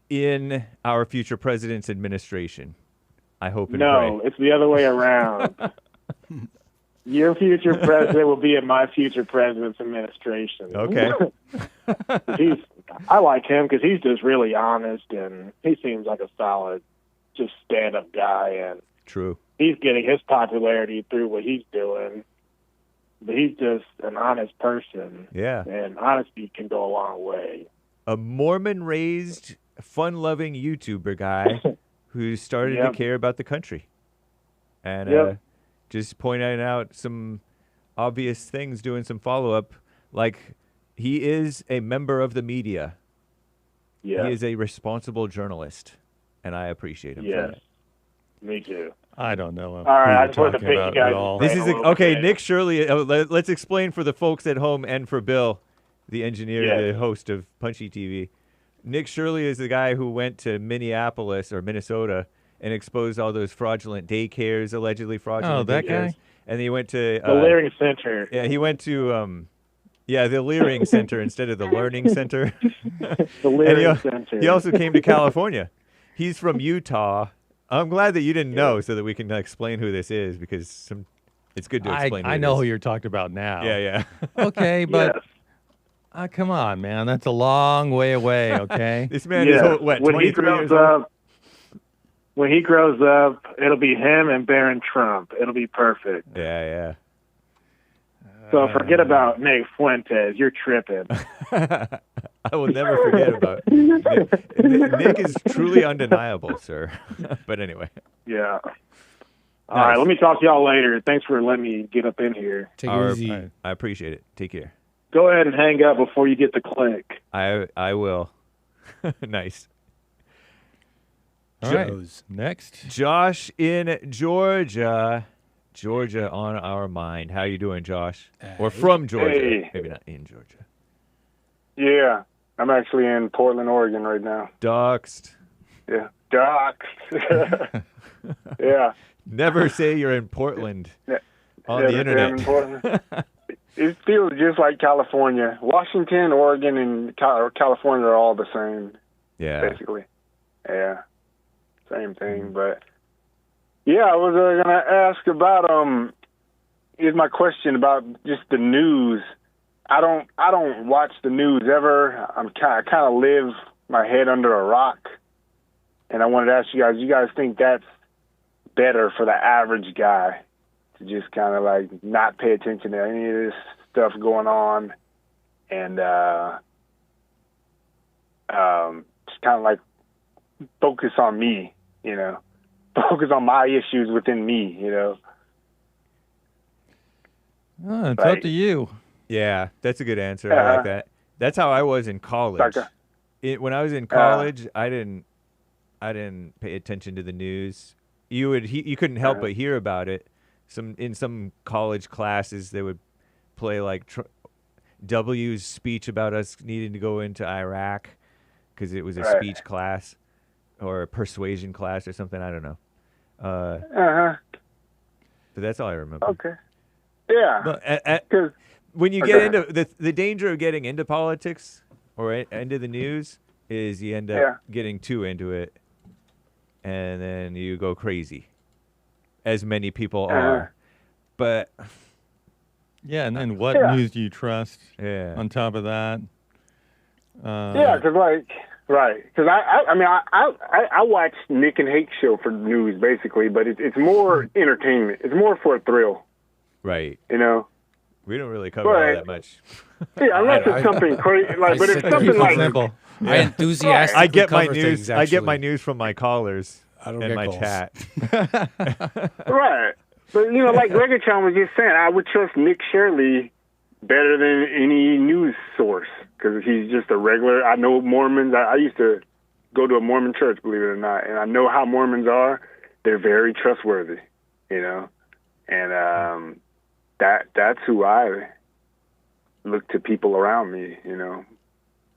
in our future president's administration. I hope and No, pray. it's the other way around. Your future president will be in my future president's administration. Okay. I like him because he's just really honest, and he seems like a solid, just stand-up guy, and True. he's getting his popularity through what he's doing. But he's just an honest person. Yeah. And honesty can go a long way. A Mormon-raised, fun-loving YouTuber guy who started to care about the country. And just pointing out some obvious things, doing some follow-up. Like, he is a member of the media. Yeah. He is a responsible journalist. And I appreciate him for that. Me too. I don't know. All right, I who just you're wanted to talking pick you about guys' at all. This is okay. bit. Nick Shirley. Let's explain for the folks at home and for Bill, the engineer, the host of Punchie TV. Nick Shirley is the guy who went to Minneapolis or Minnesota and exposed all those fraudulent daycares, allegedly fraudulent. Oh, that daycares. guy? And he went to the Learning Center. Yeah, he went to the Learning Center instead of the Learning Center. The Learning Center. He also came to California. He's from Utah. I'm glad that you didn't know, so that we can explain who this is, because it's good to explain. I know who you're talking about now. Yeah. Okay, but come on, man. That's a long way away, okay? This man is, what, 23 years old? When he grows up, it'll be him and Barron Trump. It'll be perfect. Yeah. So forget about Nick Fuentes. You're tripping. I will never forget about Nick. Nick is truly undeniable, sir. But anyway. Yeah. All right, let me talk to y'all later. Thanks for letting me get up in here. Take it easy. I appreciate it. Take care. Go ahead and hang up before you get the click. I will. Nice. All right. Next. Josh in Georgia. Georgia on our mind. How you doing, Josh? Or from Georgia. Hey. Maybe not in Georgia. Yeah, I'm actually in Portland, Oregon right now. Doxed. Yeah, doxed. Yeah. Never say you're in Portland on the internet. In Portland. It feels just like California. Washington, Oregon, and California are all the same. Yeah. Basically. Yeah. Same thing, but... Yeah, I was going to ask about, here's my question about just the news. I don't watch the news ever. I kind of live my head under a rock. And I wanted to ask you guys think that's better for the average guy to just kind of like not pay attention to any of this stuff going on and just kind of like focus on me, you know? Focus on my issues within me, you know. Oh, it's up to you. Yeah, that's a good answer. I like that. That's how I was in college. When I was in college, I didn't pay attention to the news. You couldn't help but hear about it. In some college classes, they would play like W's speech about us needing to go into Iraq because it was a speech class or a persuasion class or something. I don't know. But that's all I remember. Okay. Yeah. But 'Cause- when you Okay. get into the danger of getting into politics or into the news is you end up getting too into it, and then you go crazy, as many people are. But Yeah, and then what Yeah. news do you trust yeah, on top of that? Yeah, because right, because I mean I watch Nick and Hake's show for news basically, but it's more entertainment. It's more for a thrill, right. you know. We don't really cover all that much. Yeah, unless it's something crazy, like, but sit it's there something and like Simple. I enthusiastically I get my cover news. things, I get my actually. news from my callers I don't and get my calls. chat. right. But you know, like GREGGATRON was just saying, I would trust Nick Shirley better than any news source because he's just a regular. I know Mormons. I used to go to a Mormon church, believe it or not, and I know how Mormons are. They're very trustworthy, you know, and that's who I look to people around me, you know.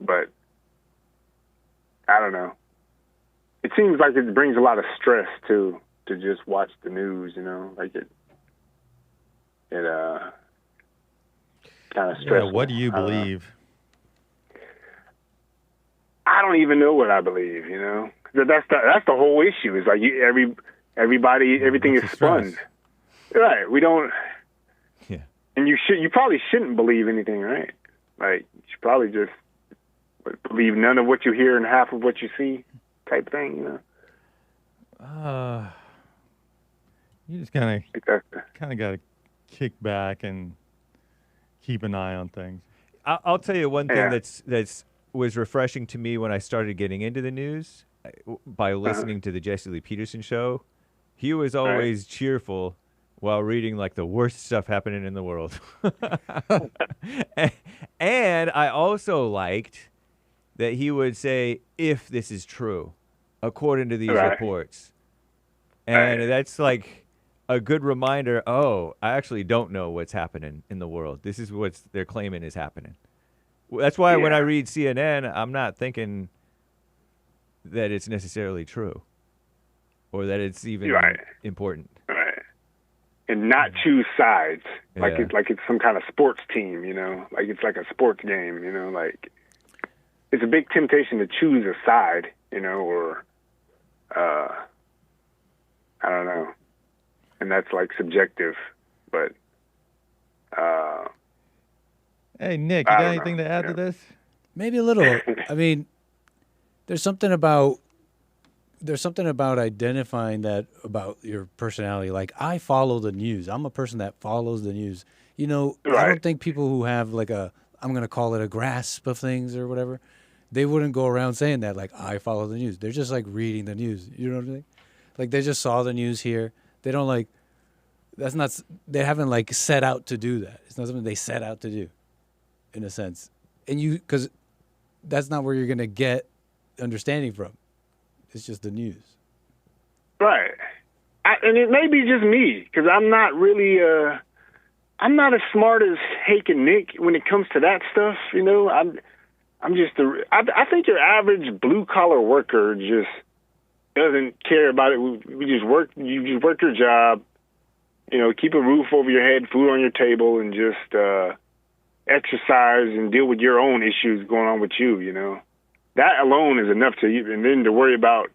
But I don't know. It seems like it brings a lot of stress too to just watch the news, you know, like it kind of stressful. Yeah, what do you believe? I don't even know what I believe, you know. That's the whole issue. Is like everything is It's a spun. stress. Right. We don't. Yeah. And you probably shouldn't believe anything, right? Like you should probably just believe none of what you hear and half of what you see, type thing, you know. You just kind Like that's of got to kick back and keep an eye on things. I'll tell you one thing Yeah. that's was refreshing to me when I started getting into the news by listening to the Jesse Lee Peterson show. He was always cheerful while reading like the worst stuff happening in the world. And I also liked that he would say, if this is true, according to these reports. And that's like a good reminder, oh, I actually don't know what's happening in the world. This is what they're claiming is happening. That's why when I read CNN, I'm not thinking that it's necessarily true or that it's even important. right. And not choose sides, like Yeah. it's some kind of sports team, you know, like it's like a sports game, you know, like it's a big temptation to choose a side, you know, or I don't know, and that's like subjective, but Hey, Nick, you I got don't anything know. to add to this? Maybe a little. I mean, there's something about identifying that about your personality. Like I follow the news. I'm a person that follows the news. You know, I don't think people who have like I'm gonna call it a grasp of things or whatever, they wouldn't go around saying that like I follow the news. They're just like reading the news. You know what I mean? Like they just saw the news here. They don't like. That's not. They haven't like set out to do that. It's not something they set out to do. In a sense, and because that's not where you're gonna get understanding from. It's just the news. right. And it may be just me because I'm not really I'm not as smart as Hake and Nick when it comes to that stuff. You know, I'm just I think your average blue collar worker just doesn't care about it. We just work. You just work your job. You know, keep a roof over your head, food on your table, and just exercise and deal with your own issues going on with you. You know, that alone is enough to even. And then to worry about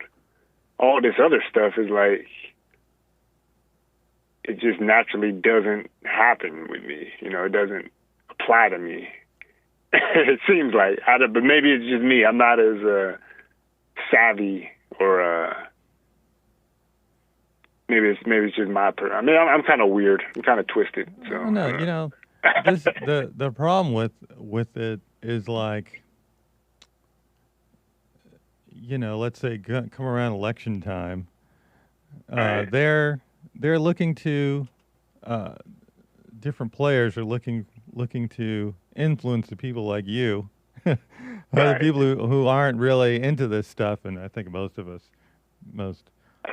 all this other stuff is like it just naturally doesn't happen with me. You know, it doesn't apply to me. It seems like, but maybe it's just me. I'm not as savvy or. Maybe it's just my. I mean, I'm kind of weird. I'm kind of twisted. So No, you know, the problem with it is like, you know, let's say come around election time, they're looking to different players are looking to influence the people like you, other people who aren't really into this stuff, and I think most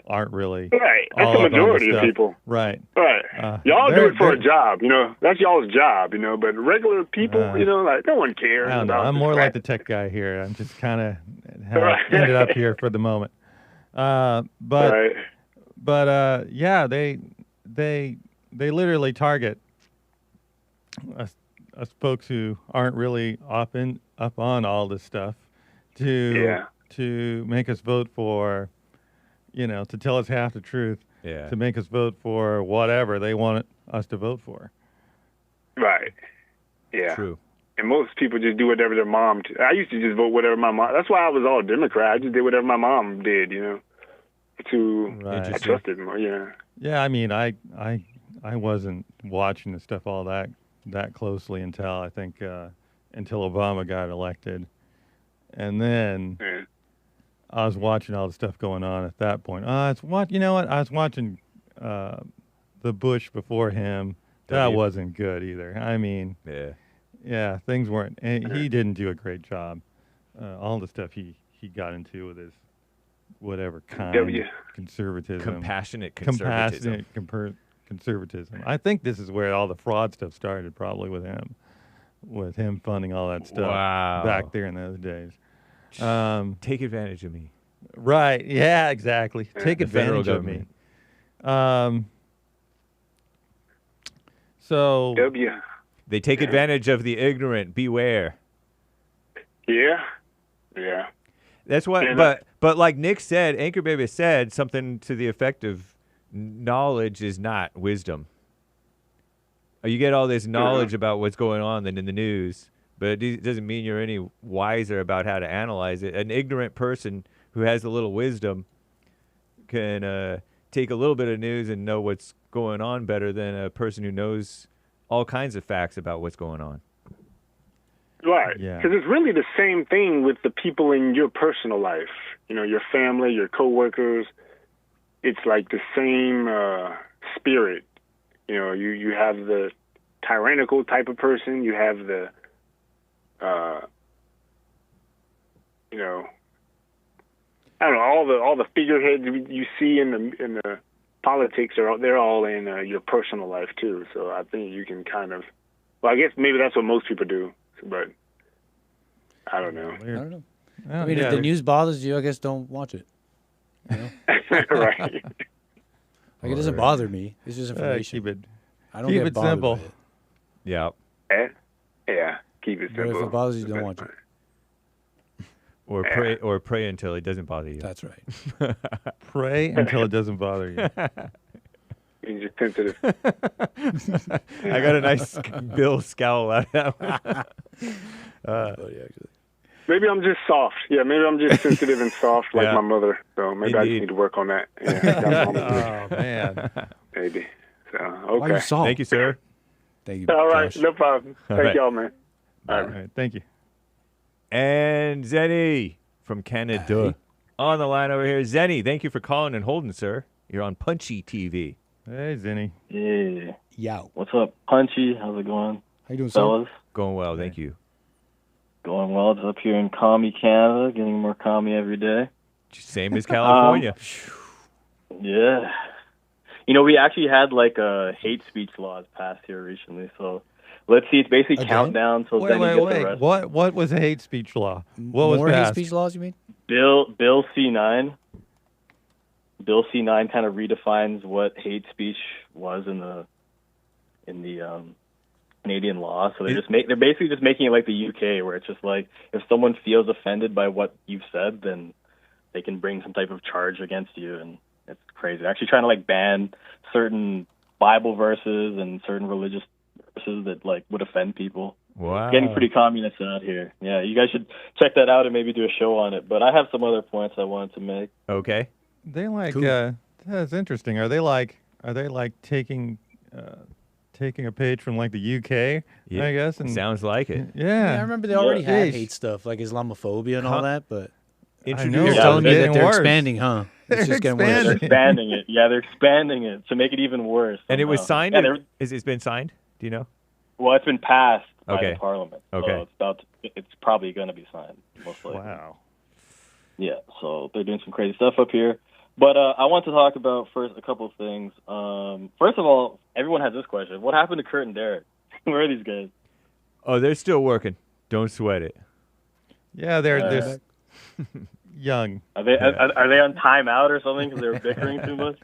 aren't really. Right. That's all the up on majority of stuff. people. Right. Right. Y'all do it for a job, you know. That's y'all's job, you know. But regular people, you know, like no one cares. I don't know. about I'm this more crap. like the tech guy here. I'm just kind of ended up here for the moment. But yeah, they they literally target us folks who aren't really up on all this stuff to make us vote for, to tell us half the truth, to make us vote for whatever they want us to vote for. Right. Yeah. True. And most people just do whatever their mom. I used to just vote whatever my mom. That's why I was all Democrat. I just did whatever my mom did. I trusted more. Yeah. Yeah. I mean, I wasn't watching the stuff all that closely until I think until Obama got elected, and then I was watching all the stuff going on at that point. I was watching the Bush before him. That wasn't good either. I mean, yeah, things weren't. And he didn't do a great job. All the stuff he got into with his whatever kind conservatism, compassionate conservatism. Conservatism. I think this is where all the fraud stuff started, probably with him funding all that stuff back there in those days. Take advantage of me. Right. Yeah, exactly. Take advantage of me. So they take advantage of the ignorant. Beware. Yeah. Yeah. That's what. But like Nick said, Anchor Baby said something to the effect of, knowledge is not wisdom. You get all this knowledge about what's going on in the news, but it doesn't mean you're any wiser about how to analyze it. An ignorant person who has a little wisdom can take a little bit of news and know what's going on better than a person who knows all kinds of facts about what's going on. Right. Because it's really the same thing with the people in your personal life. Your family, your coworkers. It's like the same spirit. You have the tyrannical type of person. You have the, I don't know, all the figureheads you see in the politics they're all in your personal life too. So I think you can kind of, I guess maybe that's what most people do, but I don't know. I don't know. I mean, if the news bothers you, I guess don't watch it. Right. Like, it doesn't bother me. It's just information. I don't get bothered simple. by it. Yeah. Yeah. Keep it simple. But if it bothers you, don't watch it. Or pray until it doesn't bother you. That's right. Pray until it doesn't bother you. You're just sensitive. I got a nice Bill scowl out of that one. Maybe I'm just soft. Yeah, maybe I'm just sensitive and soft like my mother. So maybe I just need to work on that. Yeah, oh, man. Maybe. So, Why are you soft? Thank you, sir. Thank you. All right, no problem. Thank y'all, man. All right, thank you. And Zenny from Canada on the line over here. Zenny, thank you for calling and holding, sir. You're on Punchie TV. Hey, Zenny. Yeah. Yow. What's up, Punchie? How's it going? How you doing, fellas? Going well, thank you. Going well. It's up here in commie Canada, getting more commie every day. Same as California. Yeah. We actually had hate speech laws passed here recently, so let's see. It's basically countdown till then you get arrested. What was a hate speech law? What was more passed? hate speech laws, you mean? Bill C9. Bill C9 kind of redefines what hate speech was in the Canadian law. So they're basically just making it like the UK, where it's just like if someone feels offended by what you've said, then they can bring some type of charge against you, and it's crazy. They're actually trying to ban certain Bible verses and certain religious verses that would offend people. Wow. It's getting pretty communist out here. Yeah, you guys should check that out and maybe do a show on it. But I have some other points I wanted to make. Okay. They Cool. That's interesting. Are they taking a page from the UK? Yeah, I guess. And sounds like it. Yeah. I remember they already had hate stuff like Islamophobia and all that, but I know. you're Yeah, telling me it's that they're worse. expanding, huh? It's just getting worse. They're expanding it. Yeah, they're expanding it to make it even worse. And it was signed? Yeah, It's been signed? Do you know? Well, it's been passed by the parliament. Okay. So it's probably going to be signed, most likely. Wow. Yeah, so they're doing some crazy stuff up here. But I want to talk about first a couple of things. First of all, everyone has this question. What happened to Kurt and Derek? Where are these guys? Oh, they're still working. Don't sweat it. Yeah, they're young. Are they on timeout or something because they were bickering too much?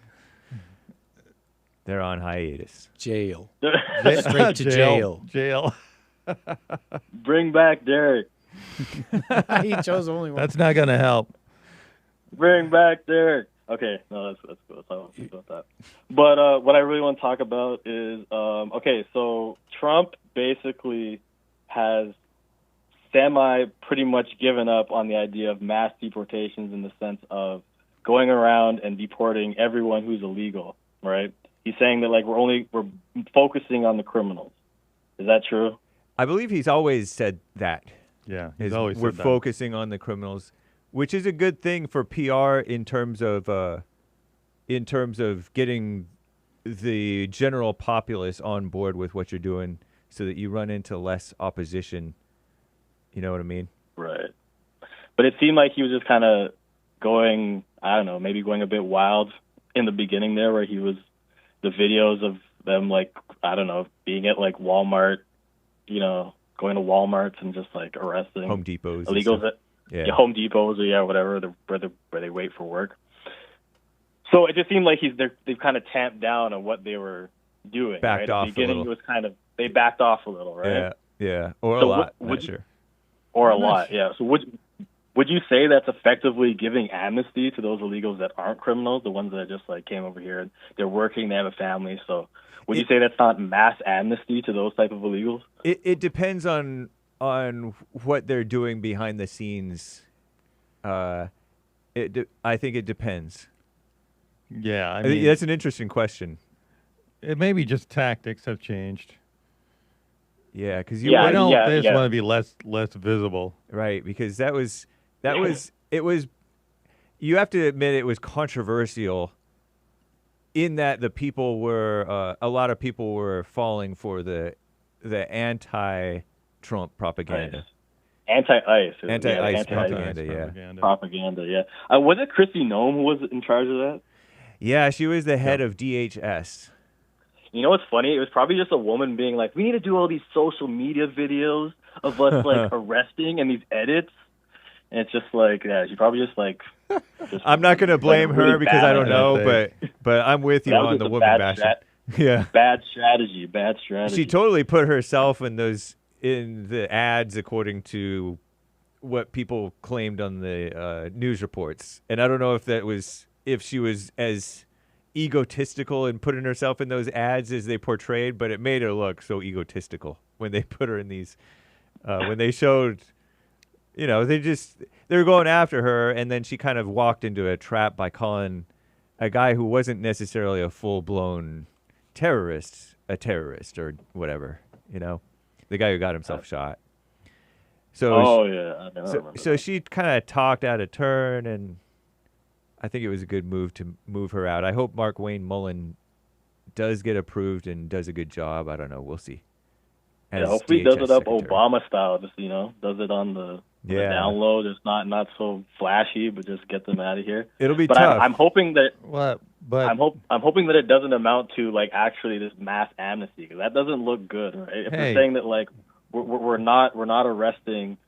They're on hiatus. Jail. Straight to jail. Jail. Bring back Derek. He chose only one. That's not going to help. Bring back Derek. Okay, no, that's cool. That's all I want to think about that. But what I really want to talk about is, okay, so Trump basically has pretty much given up on the idea of mass deportations in the sense of going around and deporting everyone who's illegal, right? He's saying that like we're focusing on the criminals. Is that true? I believe he's always said that. Yeah, he's always we're said that. focusing on the criminals, which is a good thing for PR in terms of getting the general populace on board with what you're doing, so that you run into less opposition. You know what I mean? Right. But it seemed like he was just kind of going, I don't know, maybe going a bit wild in the beginning there, where he was the videos of them, like, I don't know, being at like Walmart, you know, going to Walmarts and just like arresting Home Depots, illegals at Home Depots or whatever, where they wait for work. So it just seemed like they've kind of tamped down on what they were doing. Backed right? off At the beginning, a little. it was kind of, they backed off a little, right? Yeah, or So a lot. would Not sure. Or a lot, yeah. So would you say that's effectively giving amnesty to those illegals that aren't criminals, the ones that just like came over here and they're working, they have a family? So would you say that's not mass amnesty to those type of illegals? It depends on what they're doing behind the scenes. I think it depends. Yeah, I think that's an interesting question. It may be just tactics have changed. Yeah, because they just want to be less visible, right? Because that was it was. You have to admit it was controversial. In that the people were a lot of people were falling for the anti-Trump propaganda. Anti-ICE propaganda. Propaganda, yeah. Was it Kristi Noem who was in charge of that? Yeah, she was the head of DHS. You know what's funny? It was probably just a woman being like, we need to do all these social media videos of us like arresting and these edits. And it's just like, yeah, she probably just like. I'm not going to blame her because I don't know, but I'm with you on the woman bashing. Yeah. Bad strategy. She totally put herself in the ads according to what people claimed on the news reports. And I don't know if she was as egotistical in putting herself in those ads as they portrayed, but it made her look so egotistical when they put her in these, when they showed, you know, they were going after her, and then she kind of walked into a trap by calling a guy who wasn't necessarily a full-blown terrorist a terrorist or whatever, you know, the guy who got himself shot. So, so she kind of talked out of turn, and I think it was a good move to move her out. I hope Mark Wayne Mullen does get approved and does a good job. I don't know. We'll see. Yeah, hopefully he does it up Obama style, just, you know, does it on the down low, just not so flashy, but just get them out of here. It'll be tough. I'm hoping that I'm hoping that it doesn't amount to like actually this mass amnesty, because that doesn't look good, right? If we're saying that like we're not arresting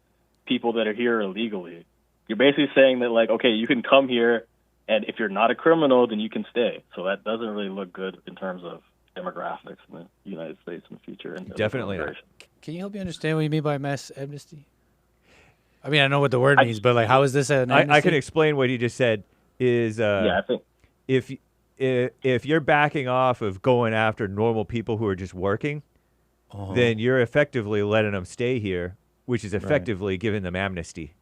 people that are here illegally, you're basically saying that like, okay, you can come here, and if you're not a criminal, then you can stay. So that doesn't really look good in terms of demographics in the United States in the future. And definitely not. Can you help me understand what you mean by mass amnesty? I mean, I know what the word means, but like, how is this an amnesty? I can explain what he just said. Is I think if you're backing off of going after normal people who are just working, then you're effectively letting them stay here, which is effectively giving them amnesty.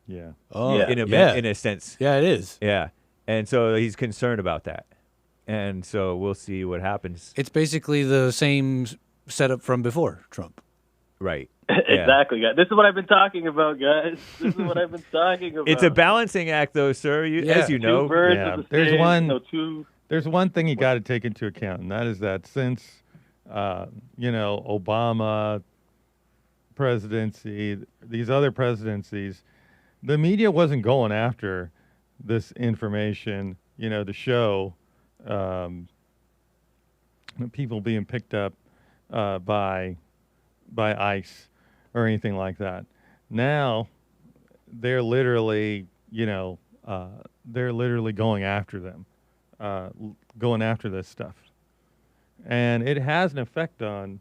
Yeah. In a sense. Yeah, it is. Yeah. And so he's concerned about that. And so we'll see what happens. It's basically the same setup from before Trump. Right. Exactly, guys. This is what I've been talking about, guys. This is what I've been talking about. It's a balancing act, though, sir, as you know. There's one thing you got to take into account, and that is that since, Obama presidency, these other presidencies, the media wasn't going after this information, to show people being picked up by ICE or anything like that. Now they're literally, going after them, going after this stuff. and it has an effect on.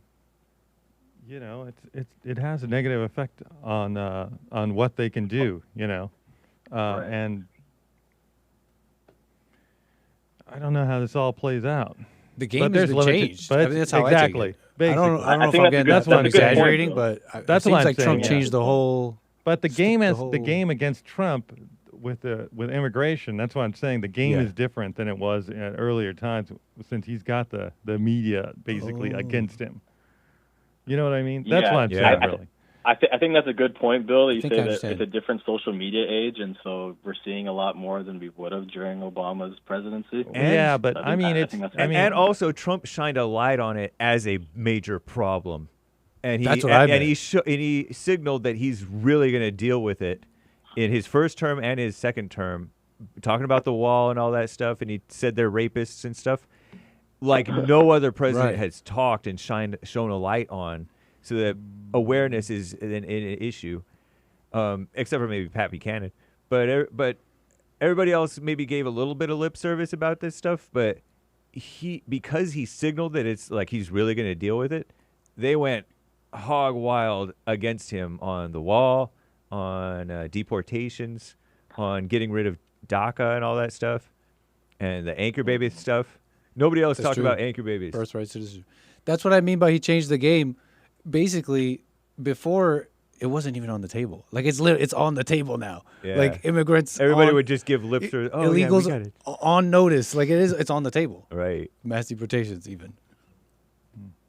It has a negative effect on what they can do. Right. And I don't know how this all plays out. The game there's has been limited- changed. but I mean, that's how exactly. I take it. I don't I know if think I'm that's a getting good- that's what I'm a good point, exaggerating, though. but it That's seems what I'm like Trump saying, yeah. changed the whole. But the game the as whole- the game against Trump with immigration, that's what I'm saying. The game Yeah. is different than it was at earlier times since he's got the media basically against him. You know what I mean? That's Yeah. what I'm Yeah. saying, really. I think that's a good point, Bill. That you think I say that understand. it's a different social media age, and so we're seeing a lot more than we would have during Obama's presidency. Yeah, but I I think mean, that- I it's think that's I mean, And also, Trump shined a light on it as a major problem, and he That's what I and meant. he signaled that he's really going to deal with it in his first term and his second term, talking about the wall and all that stuff. And he said they're rapists and stuff, like no other president Right. has talked and shown a light on. So that awareness is an issue, except for maybe Pat Buchanan. But everybody else maybe gave a little bit of lip service about this stuff. But because he signaled that it's like he's really going to deal with it, they went hog wild against him on the wall, on deportations, on getting rid of DACA and all that stuff, and the anchor baby stuff. Nobody else That's talked true. about anchor babies. Birthright citizenship. That's what I mean by he changed the game. Basically, before it wasn't even on the table. Like it's on the table now. Yeah. Like immigrants, Everybody would just give lip service. Oh, yeah, we illegals got it. on notice. Like it's on the table. Right. Mass deportations even.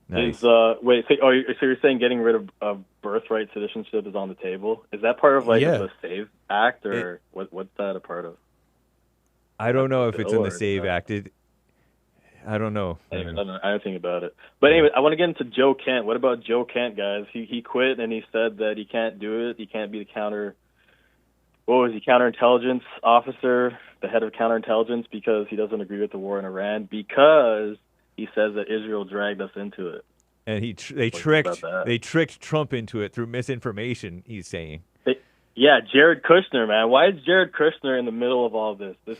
Nice. Wait, so you're saying getting rid of birthright citizenship is on the table? Is that part of like Yeah. the SAVE Act, or what's that a part of? I don't know if it's in the Or- SAVE Act. I don't know. I don't know anything about it. But anyway, I want to get into Joe Kent. What about Joe Kent, guys? He quit and he said that he can't do it. He can't be the counterintelligence officer, the head of counterintelligence, because he doesn't agree with the war in Iran, because he says that Israel dragged us into it. And they about that? tricked Trump into it through misinformation. He's saying. Yeah, Jared Kushner, man. Why is Jared Kushner in the middle of all this? This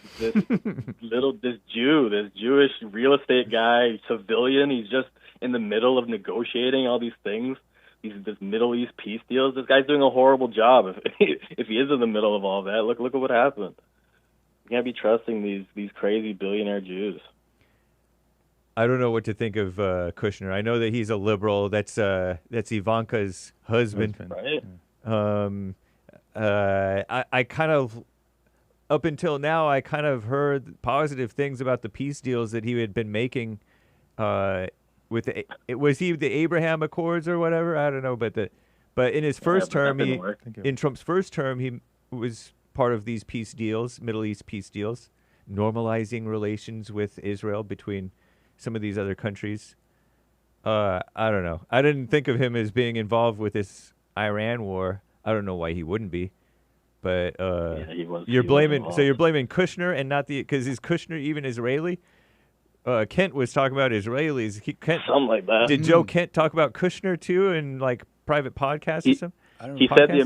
Jewish real estate guy, civilian. He's just in the middle of negotiating all these things, this Middle East peace deals. This guy's doing a horrible job. If he is in the middle of all that, look at what happened. You can't be trusting these crazy billionaire Jews. I don't know what to think of Kushner. I know that he's a liberal. That's Ivanka's husband. Right? I kind of, up until now, I kind of heard positive things about the peace deals that he had been making. Was he the Abraham Accords or whatever? I don't know, but in his first term, in Trump's first term, he was part of these peace deals, Middle East peace deals, normalizing relations with Israel between some of these other countries. I don't know. I didn't think of him as being involved with this Iran war. I don't know why he wouldn't be, but he was. You're blaming Kushner and not because is Kushner even Israeli? Kent was talking about Israelis. Something like that. Did Joe Kent talk about Kushner too in like private podcasts or something? He said the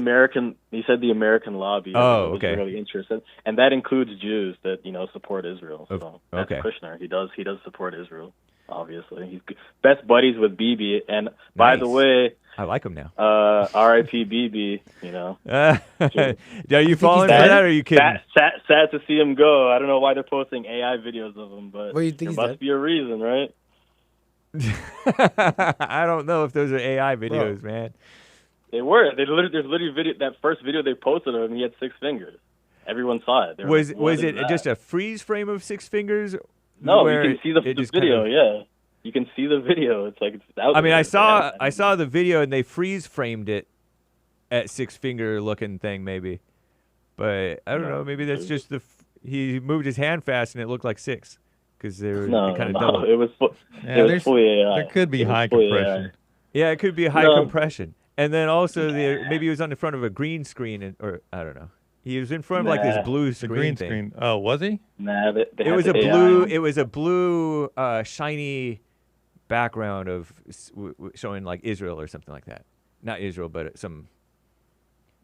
American lobby. Oh, was okay. really interested, and that includes Jews that support Israel. So that's okay. Kushner. He does support Israel. Obviously, he's best buddies with Bibi. And by the way, I like him now. R.I.P. Bibi. Are you falling for that, or are you kidding? Sad to see him go. I don't know why they're posting AI videos of him, but you think there he's must dead? be a reason, right? I don't know if those are AI videos, man. They were. There's literally video. That first video they posted of him, he had 6 fingers. Everyone saw it. Was it just a freeze frame of 6 fingers? No, you can see the video. Kind of, yeah, you can see the video. It's like it's out. I mean, there. I saw the video and they freeze framed it at 6 finger looking thing, maybe. But I don't know. Maybe that's just he moved his hand fast and it looked like 6 because they were kind of double. It was fully AI. There could be high compression. Yeah, it could be high compression. And then also maybe he was on the front of a green screen or I don't know. He was in front of like this blue screen. The green thing. screen. Oh, was he? Nah, it was a blue. It was a blue, shiny background of showing like Israel or something like that. Not Israel, but some.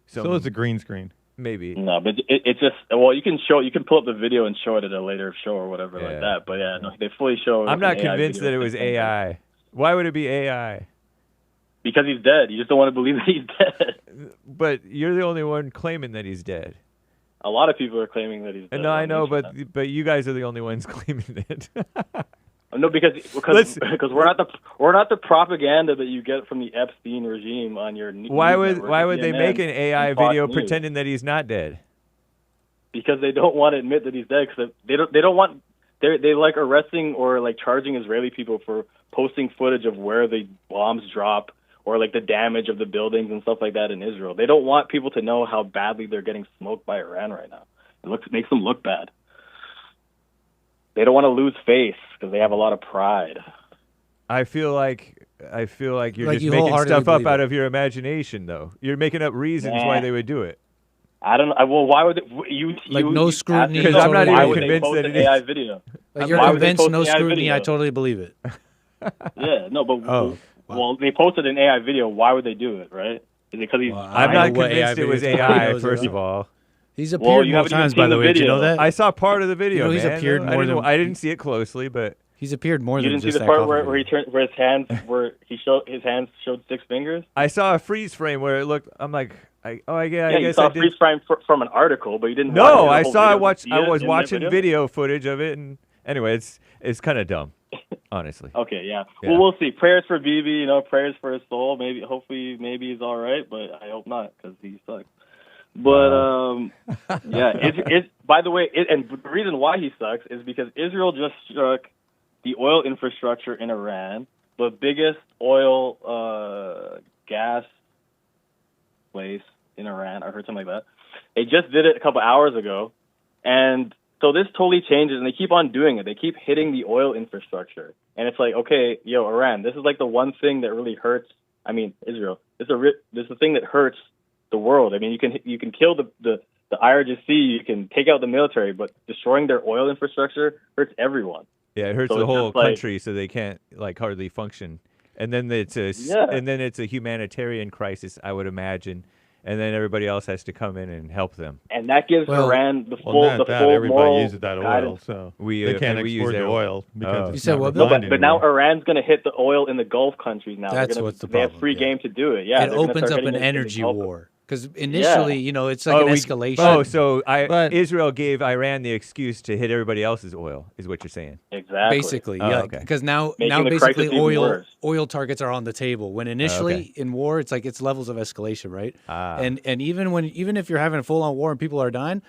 So it's a green screen. Maybe. No, but it's just you can pull up the video and show it at a later show or whatever like that. But yeah, no, they fully show. I'm not convinced that it was AI. Why would it be AI? Because he's dead. You just don't want to believe that he's dead. But you're the only one claiming that he's dead. A lot of people are claiming that he's dead. No, I know, but you guys are the only ones claiming it. No, because we're not the propaganda that you get from the Epstein regime on your. Why would they make an AI video pretending that he's not dead? Because they don't want to admit that he's dead. Because they don't want they like arresting or like charging Israeli people for posting footage of where the bombs drop or like the damage of the buildings and stuff like that in Israel. They don't want people to know how badly they're getting smoked by Iran right now. It makes them look bad. They don't want to lose face because they have a lot of pride. I feel like you're just making stuff up out of your imagination, though. You're making up reasons why they would do it. I don't know. Well, why would no scrutiny? Because I'm not even convinced that it is. AI video. Like you're convinced no scrutiny. I totally believe it. Yeah, no, but well, they posted an AI video. Why would they do it? Right? Is it because he's? I'm not convinced it was AI. First of all. He's appeared more times, by the way. Did you know that? I saw part of the video. He's appeared more than I didn't see it closely, but he's appeared more than just that. You didn't see the part where he turned, where his hands showed 6 fingers. I saw a freeze frame where it looked. I'm like, I guess I did. You saw a freeze frame from an article, but you didn't. No, I was watching video footage of it, and anyway, it's kind of dumb, honestly. Okay, yeah. Well, we'll see. Prayers for Bibi. Prayers for his soul. Hopefully, he's all right, but I hope not because he sucks. But yeah, it's by the way, and the reason why he sucks is because Israel just struck the oil infrastructure in Iran, the biggest oil gas place in Iran. I heard something like that. They just did it a couple hours ago, and so this totally changes, and they keep on doing it. They keep hitting the oil infrastructure, and it's like, okay, Iran, this is like the one thing that really hurts. I mean, Israel. This is the thing that hurts the world. I mean, you can kill the IRGC, you can take out the military, but destroying their oil infrastructure hurts everyone. Yeah, it hurts the whole country, so they can't hardly function. And then it's a humanitarian crisis, I would imagine. And then everybody else has to come in and help them. And that gives Iran the full everybody moral uses that oil, guidance. so they can't export the oil because you said what? But now Iran's going to hit the oil in the Gulf countries now. That's what's the They problem. have free game to do it. Yeah, it opens up an energy war. Because initially, it's like an escalation. So Israel gave Iran the excuse to hit everybody else's oil, is what you're saying? Exactly. Basically, yeah. Because now Making basically oil targets are on the table. When initially in war, it's like it's levels of escalation, right? And even if you're having a full on war and people are dying,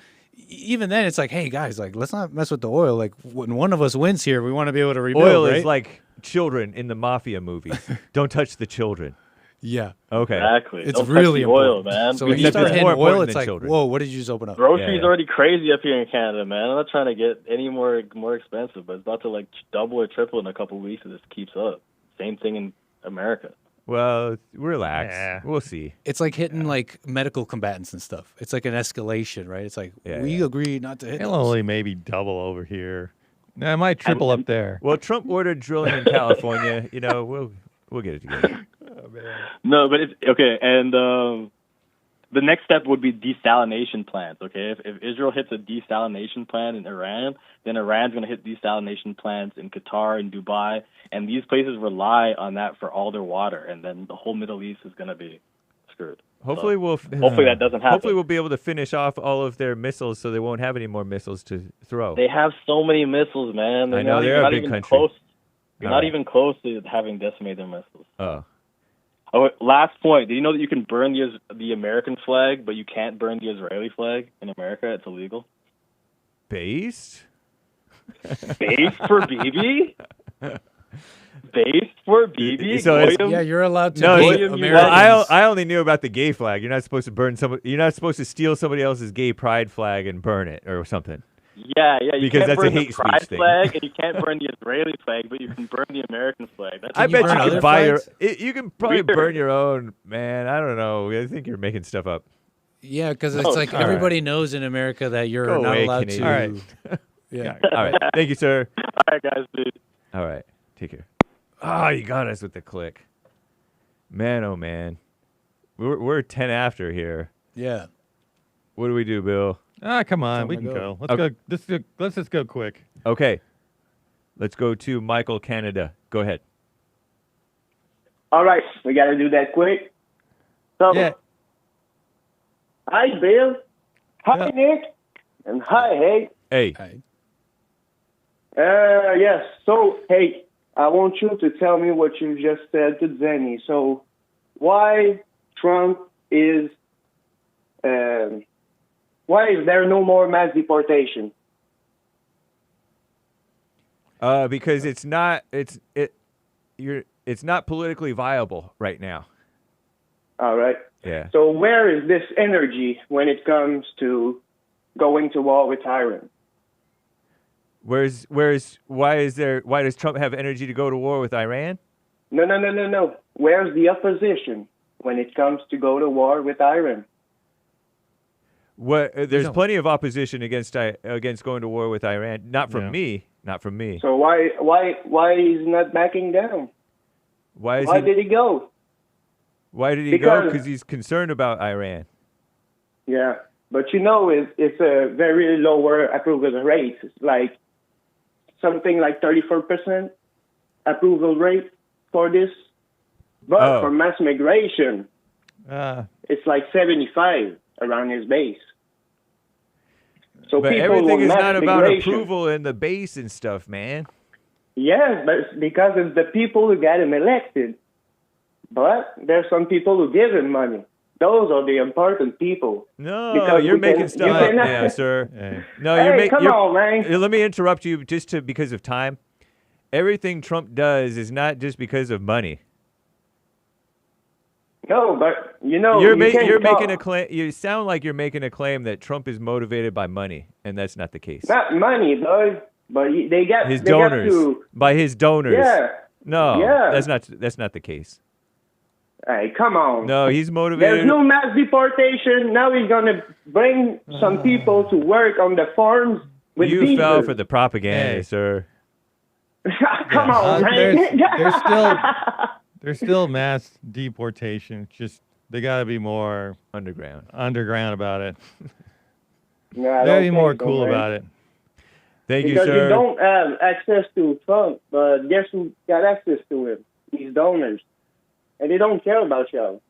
even then it's like, hey guys, like let's not mess with the oil. Like when one of us wins here, we want to be able to rebuild. Oil right? is like children in the mafia movies. Don't touch the children. Yeah. Okay. Exactly. It's Don't really touch the oil, important. man. So when you start hitting oil, it's like, whoa, what did you just open up? Groceries already crazy up here in Canada, man. I'm not trying to get any more expensive, but it's about to like double or triple in a couple of weeks if this keeps up. Same thing in America. Well, relax. Yeah. We'll see. It's like hitting like medical combatants and stuff. It's like an escalation, right? It's like we agree not to hit. It'll only maybe double over here. No, it might triple up there. Well, Trump ordered drilling in California. We'll get it together. Oh, man. No, but it's okay. And the next step would be desalination plants. Okay, if Israel hits a desalination plant in Iran, then Iran's going to hit desalination plants in Qatar and Dubai, and these places rely on that for all their water. And then the whole Middle East is going to be screwed. Hopefully hopefully that doesn't happen. Hopefully we'll be able to finish off all of their missiles, so they won't have any more missiles to throw. They have so many missiles, man. I know they're a big country. You're not even close to having decimated their missiles. Oh, last point. Did you know that you can burn the American flag, but you can't burn the Israeli flag in America? It's illegal. Based? Based for Bibi? Based for Bibi? So you're allowed to. Well, I only knew about the gay flag. You're not supposed to burn You're not supposed to steal somebody else's gay pride flag and burn it or something. Yeah. You because can't that's burn a hate the pride speech thing. flag, and you can't burn the Israeli flag, but you can burn the American flag. I bet you can buy you can probably burn your own, man. I don't know. I think you're making stuff up. Yeah, because it's like everybody knows in America that you're not allowed to. All right. Yeah. All right. Thank you, sir. All right, guys. Dude. All right. Take care. Oh, you got us with the click. Man, oh man. We're 10 after here. Yeah. What do we do, Bill? Ah, come on, Time we to can go. go. Let's Okay. go. Let's just go quick. Okay. Let's go to Michael, Canada. Go ahead. All right, we got to do that quick. So, Yeah. hi, Bill. Hi, Yeah. Nick. And hi, hey. Hey. Hey. Yes. So, hey, I want you to tell me what you just said to Zenny. So, why Trump is, why is there no more mass deportation? Because it's not politically viable right now. All right. Yeah. So, where is this energy when it comes to going to war with Iran? Why does Trump have energy to go to war with Iran? No. Where's the opposition when it comes to go to war with Iran? There's plenty of opposition against going to war with Iran. Not from me. So why he's not backing down? Why did he go? Why did he go? Because he's concerned about Iran. Yeah, but it's a very lower approval rate. It's like something like 34% approval rate for this. But for mass migration, it's like 75 around his base. So but people everything want is mass not about migration. approval in the base and stuff, man. Yes, but it's because it's the people who got him elected. But there's some people who give him money. Those are the important people. No, Because you're we making can- stuff you up cannot- now, sir. Hey. No, Hey, come on, man. Let me interrupt you because of time. Everything Trump does is not just because of money. No, but You're can't making talk- a claim. You sound like you're making a claim that Trump is motivated by money, and that's not the case. Not money, bud. But they got His they got donors, to- by his donors. Yeah. No, Yeah. that's not the case. Hey, come on. No, he's motivated. There's no mass deportation. Now he's gonna bring some people to work on the farms with You visas. fell for the propaganda, Hey. sir. Come on, man. There's still mass deportation. Just they got to be more underground about it. No, I They got to don't be more think so, cool man. about it. Thank you, Because sir. you don't have access to Trump, but guess who got access to him? These donors. And they don't care about y'all.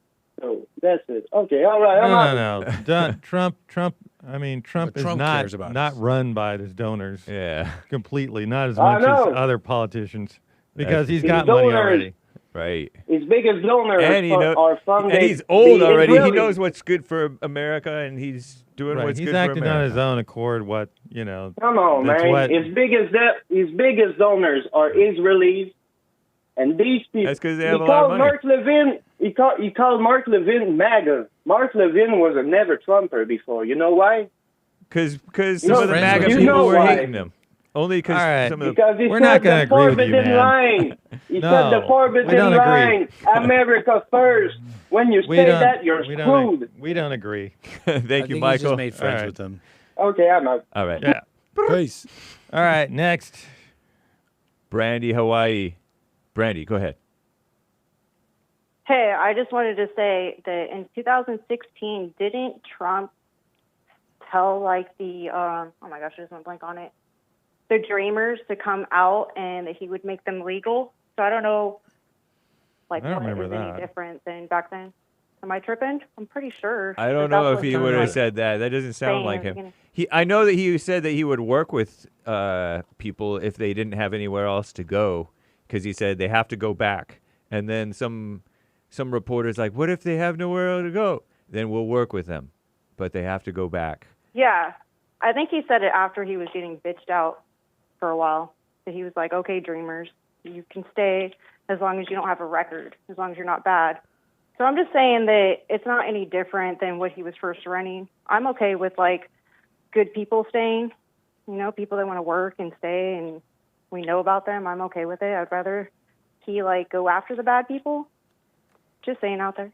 So that's it. Okay, all right. I'm out. No. Trump. I mean, Trump But is Trump cares about not us. run by his donors. Yeah. Completely, not as I much as know. other politicians, because he's His got money donors- already. Right. His biggest donors are from and the- he's old the already. He Israelis. knows what's good for America, and he's doing Right. what's He's good for acting America. on his own accord. Come on, that's man. what- His biggest donors are Israelis, and these people. That's 'cause they have a lot of money. Mark Levin. He called Mark Levin MAGA. Mark Levin was a never Trumper before. You know why? Because some No, of the friends MAGA with him. people You know were why. hating him. Only because All right. some of the Because he We're said not gonna the agree with you, forbidden man. line. He No, said the we forbidden don't agree. line. America first. When you say that, you're screwed. We don't agree. Thank I you, think he Michael. just made friends All right. with them. Okay, I'm out. All right. Yeah. Peace. All right. Next. Brandy, Hawaii. Brandy, go ahead. Hey, I just wanted to say that in 2016, didn't Trump tell the oh my gosh, I just went blank on it, the Dreamers to come out and that he would make them legal? So I don't know, I don't what remember is that. any different than back then. Am I tripping? I'm pretty sure. I don't that know that's if what he Trump would have was said that. That doesn't sound saying like in the him. beginning. I know that he said that he would work with people if they didn't have anywhere else to go, because he said they have to go back. And then some reporters like, what if they have nowhere to go? Then we'll work with them, but they have to go back. Yeah, I think he said it after he was getting bitched out for a while. That he was like, okay, Dreamers, you can stay as long as you don't have a record, as long as you're not bad. So I'm just saying that it's not any different than what he was first running. I'm okay with good people staying, people that want to work and stay and we know about them. I'm okay with it. I'd rather he go after the bad people. Just saying out there.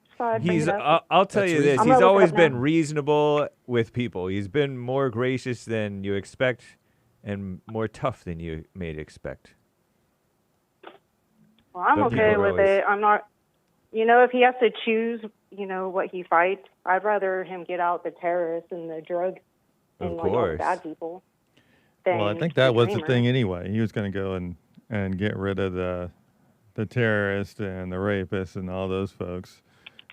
Just thought I'd bring it up. I'll tell you this. I'm He's gonna look it always up been now. reasonable with people. He's been more gracious than you expect and more tough than you may expect. Well, I'm But okay people are with always- it. I'm not, if he has to choose what he fights. I'd rather him get out the terrorists and the drug and Of all the course. bad people. Well, I think that was the dreamer. thing anyway. He was going to go and get rid of the terrorists and the rapists and all those folks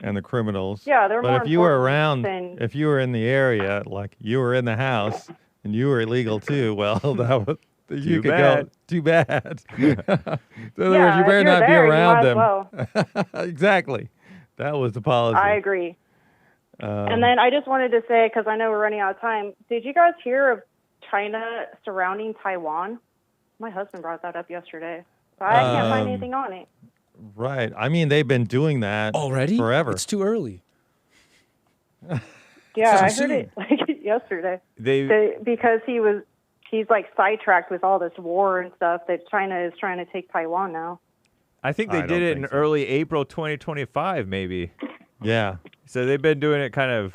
and the criminals. Yeah, they're but more if you were important around, than- if you were in the area, like you were in the house and you were illegal too, well, that was you Too could bad. go. Too bad. So in other words, you Yeah, if better you're not be there, you around might as them. Exactly. That was the policy. I agree. Um, And then I just wanted to say, because I know we're running out of time, did you guys hear of China surrounding Taiwan? My husband brought that up yesterday. So I can't find anything on it. Right. I mean, they've been doing that Already? forever. It's too early. Yeah, So I soon. heard it like yesterday. They Because he's like sidetracked with all this war and stuff that China is trying to take Taiwan now. I think they I did don't it think in so. early April 2025, maybe. Yeah. So they've been doing it kind of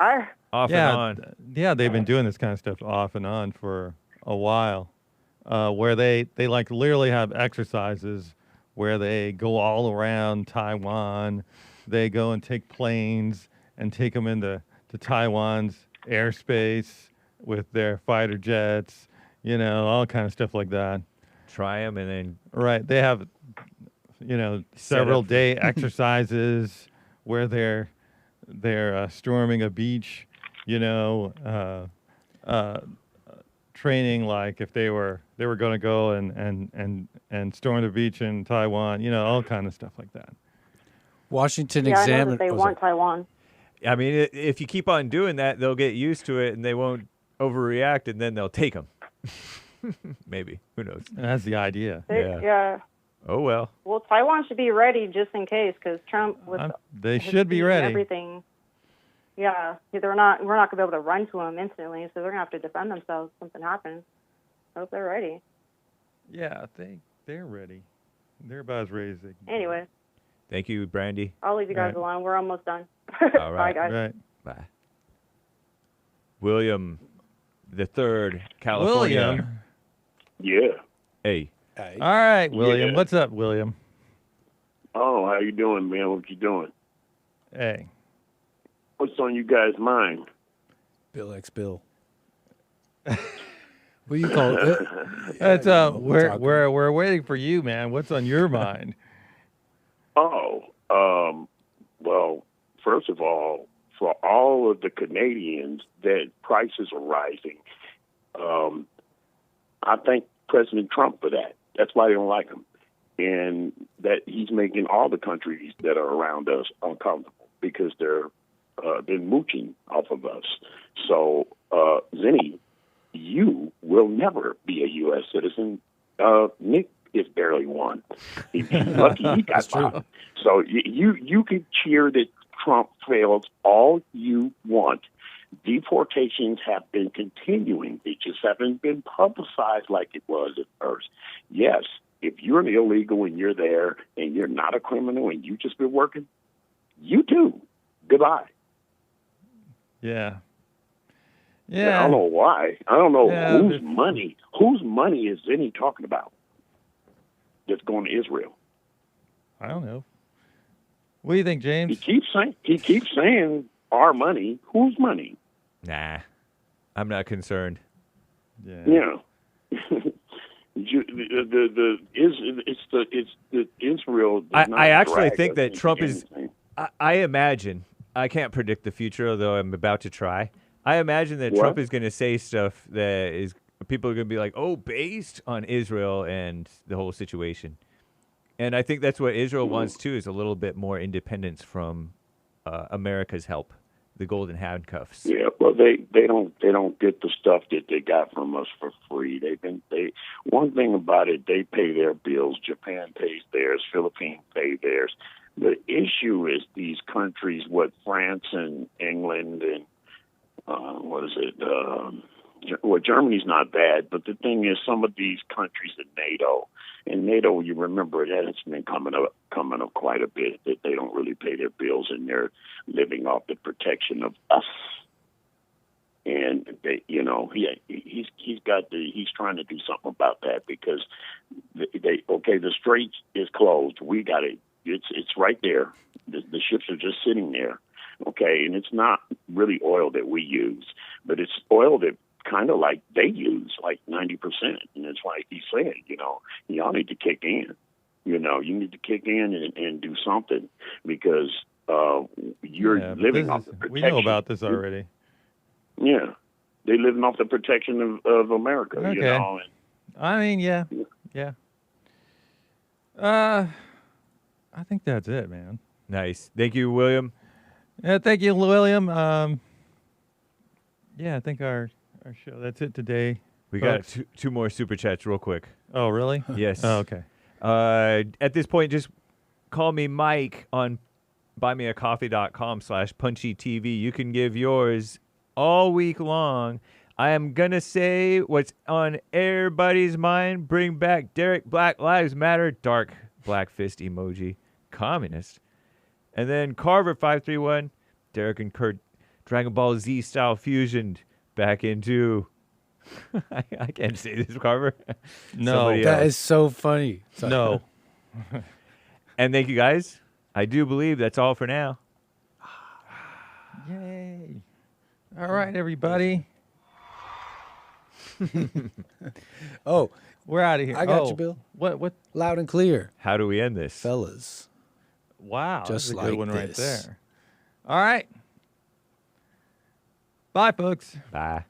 off and on. Yeah, they've been doing this kind of stuff off and on for a while, where they like literally have exercises where they go all around Taiwan. They go and take planes and take them into Taiwan's airspace with their fighter jets, all kind of stuff like that. Try them and then Right. They have, several day exercises where they're storming a beach, training like if they were going to go and storm the beach in Taiwan, all kind of stuff like that. Washington Yeah, I know Examiner. that they want Taiwan. I mean, if you keep on doing that, they'll get used to it and they won't overreact, and then they'll take them. Maybe. Who knows? That's the idea. Yeah. Oh, well. Well, Taiwan should be ready just in case, because Trump with They his should be speech and ready. Everything. Yeah, we're not going to be able to run to them instantly, so they're going to have to defend themselves if something happens. I hope they're ready. Yeah, they're ready. They're about as ready as they can. Anyway, Thank you, Brandy. I'll leave you guys Right. alone. We're almost done. All Bye, right. guys. Right. Bye. William the Third, California. William. Yeah. Hey. All right, William. Yeah. What's up, William? Oh, how you doing, man? What you doing? Hey. What's on you guys' mind? Bill X Bill. What do you call it? That's we're waiting for you, man. What's on your mind? Well, first of all, for all of the Canadians that prices are rising, I thank President Trump for that. That's why they don't like him. And that he's making all the countries that are around us uncomfortable because they're mooching off of us. So, Zenny, you will never be a U.S. citizen. Nick is barely one. He's lucky he got by. So you can cheer that Trump fails all you want. Deportations have been continuing. They just haven't been publicized like it was at first. Yes, if you're an illegal and you're there and you're not a criminal and you just been working, you too. Goodbye. Yeah. I don't know why. I don't know Yeah, whose money is Zenny talking about that's going to Israel. I don't know. What do you think, James? He keeps saying our money. Whose money? Nah. I'm not concerned. Yeah. It's the Israel. I actually think that Trump is. I imagine. I can't predict the future, although I'm about to try. I imagine that What? Trump is going to say stuff that is people are going to be like, "Oh, based on Israel and the whole situation." And I think that's what Israel wants too, is a little bit more independence from America's help, the golden handcuffs. Yeah, well, they don't get the stuff that they got from us for free. One thing about it, they pay their bills. Japan pays theirs. Philippines pay theirs. The issue is these countries, France and England and Germany's not bad, but the thing is, some of these countries in NATO, you remember that it's been coming up quite a bit that they don't really pay their bills and they're living off the protection of us. And he's trying to do something about that because the Strait is closed. We got it. It's right there. The ships are just sitting there. Okay, and it's not really oil that we use, but it's oil that kind of like they use, like 90%. And it's like he said, y'all need to kick in. You need to kick in and do something because you're living off the protection. We know about this already. Yeah. They're living off the protection of America, Okay. And, I mean, yeah. I think that's it, man. Nice. Thank you, William. Yeah, thank you, William. Yeah, I think our show, that's it today. We folks. got two more super chats real quick. Oh, really? Yes. Oh, okay. At this point, just call me Mike on buymeacoffee.com/punchytv. You can give yours all week long. I am going to say what's on everybody's mind. Bring back Derek, Black Lives Matter, dark black fist emoji, communist. And then Carver531, Derek and Kurt, Dragon Ball Z style fusion back into... I can't say this, Carver. No. That is so funny. No. And thank you, guys. I do believe that's all for now. Yay. All right, everybody. Oh, we're out of here. I got you, Bill. What? Loud and clear. How do we end this? Fellas. Wow. Just that's a like good one right this. there. All right. Bye, folks. Bye.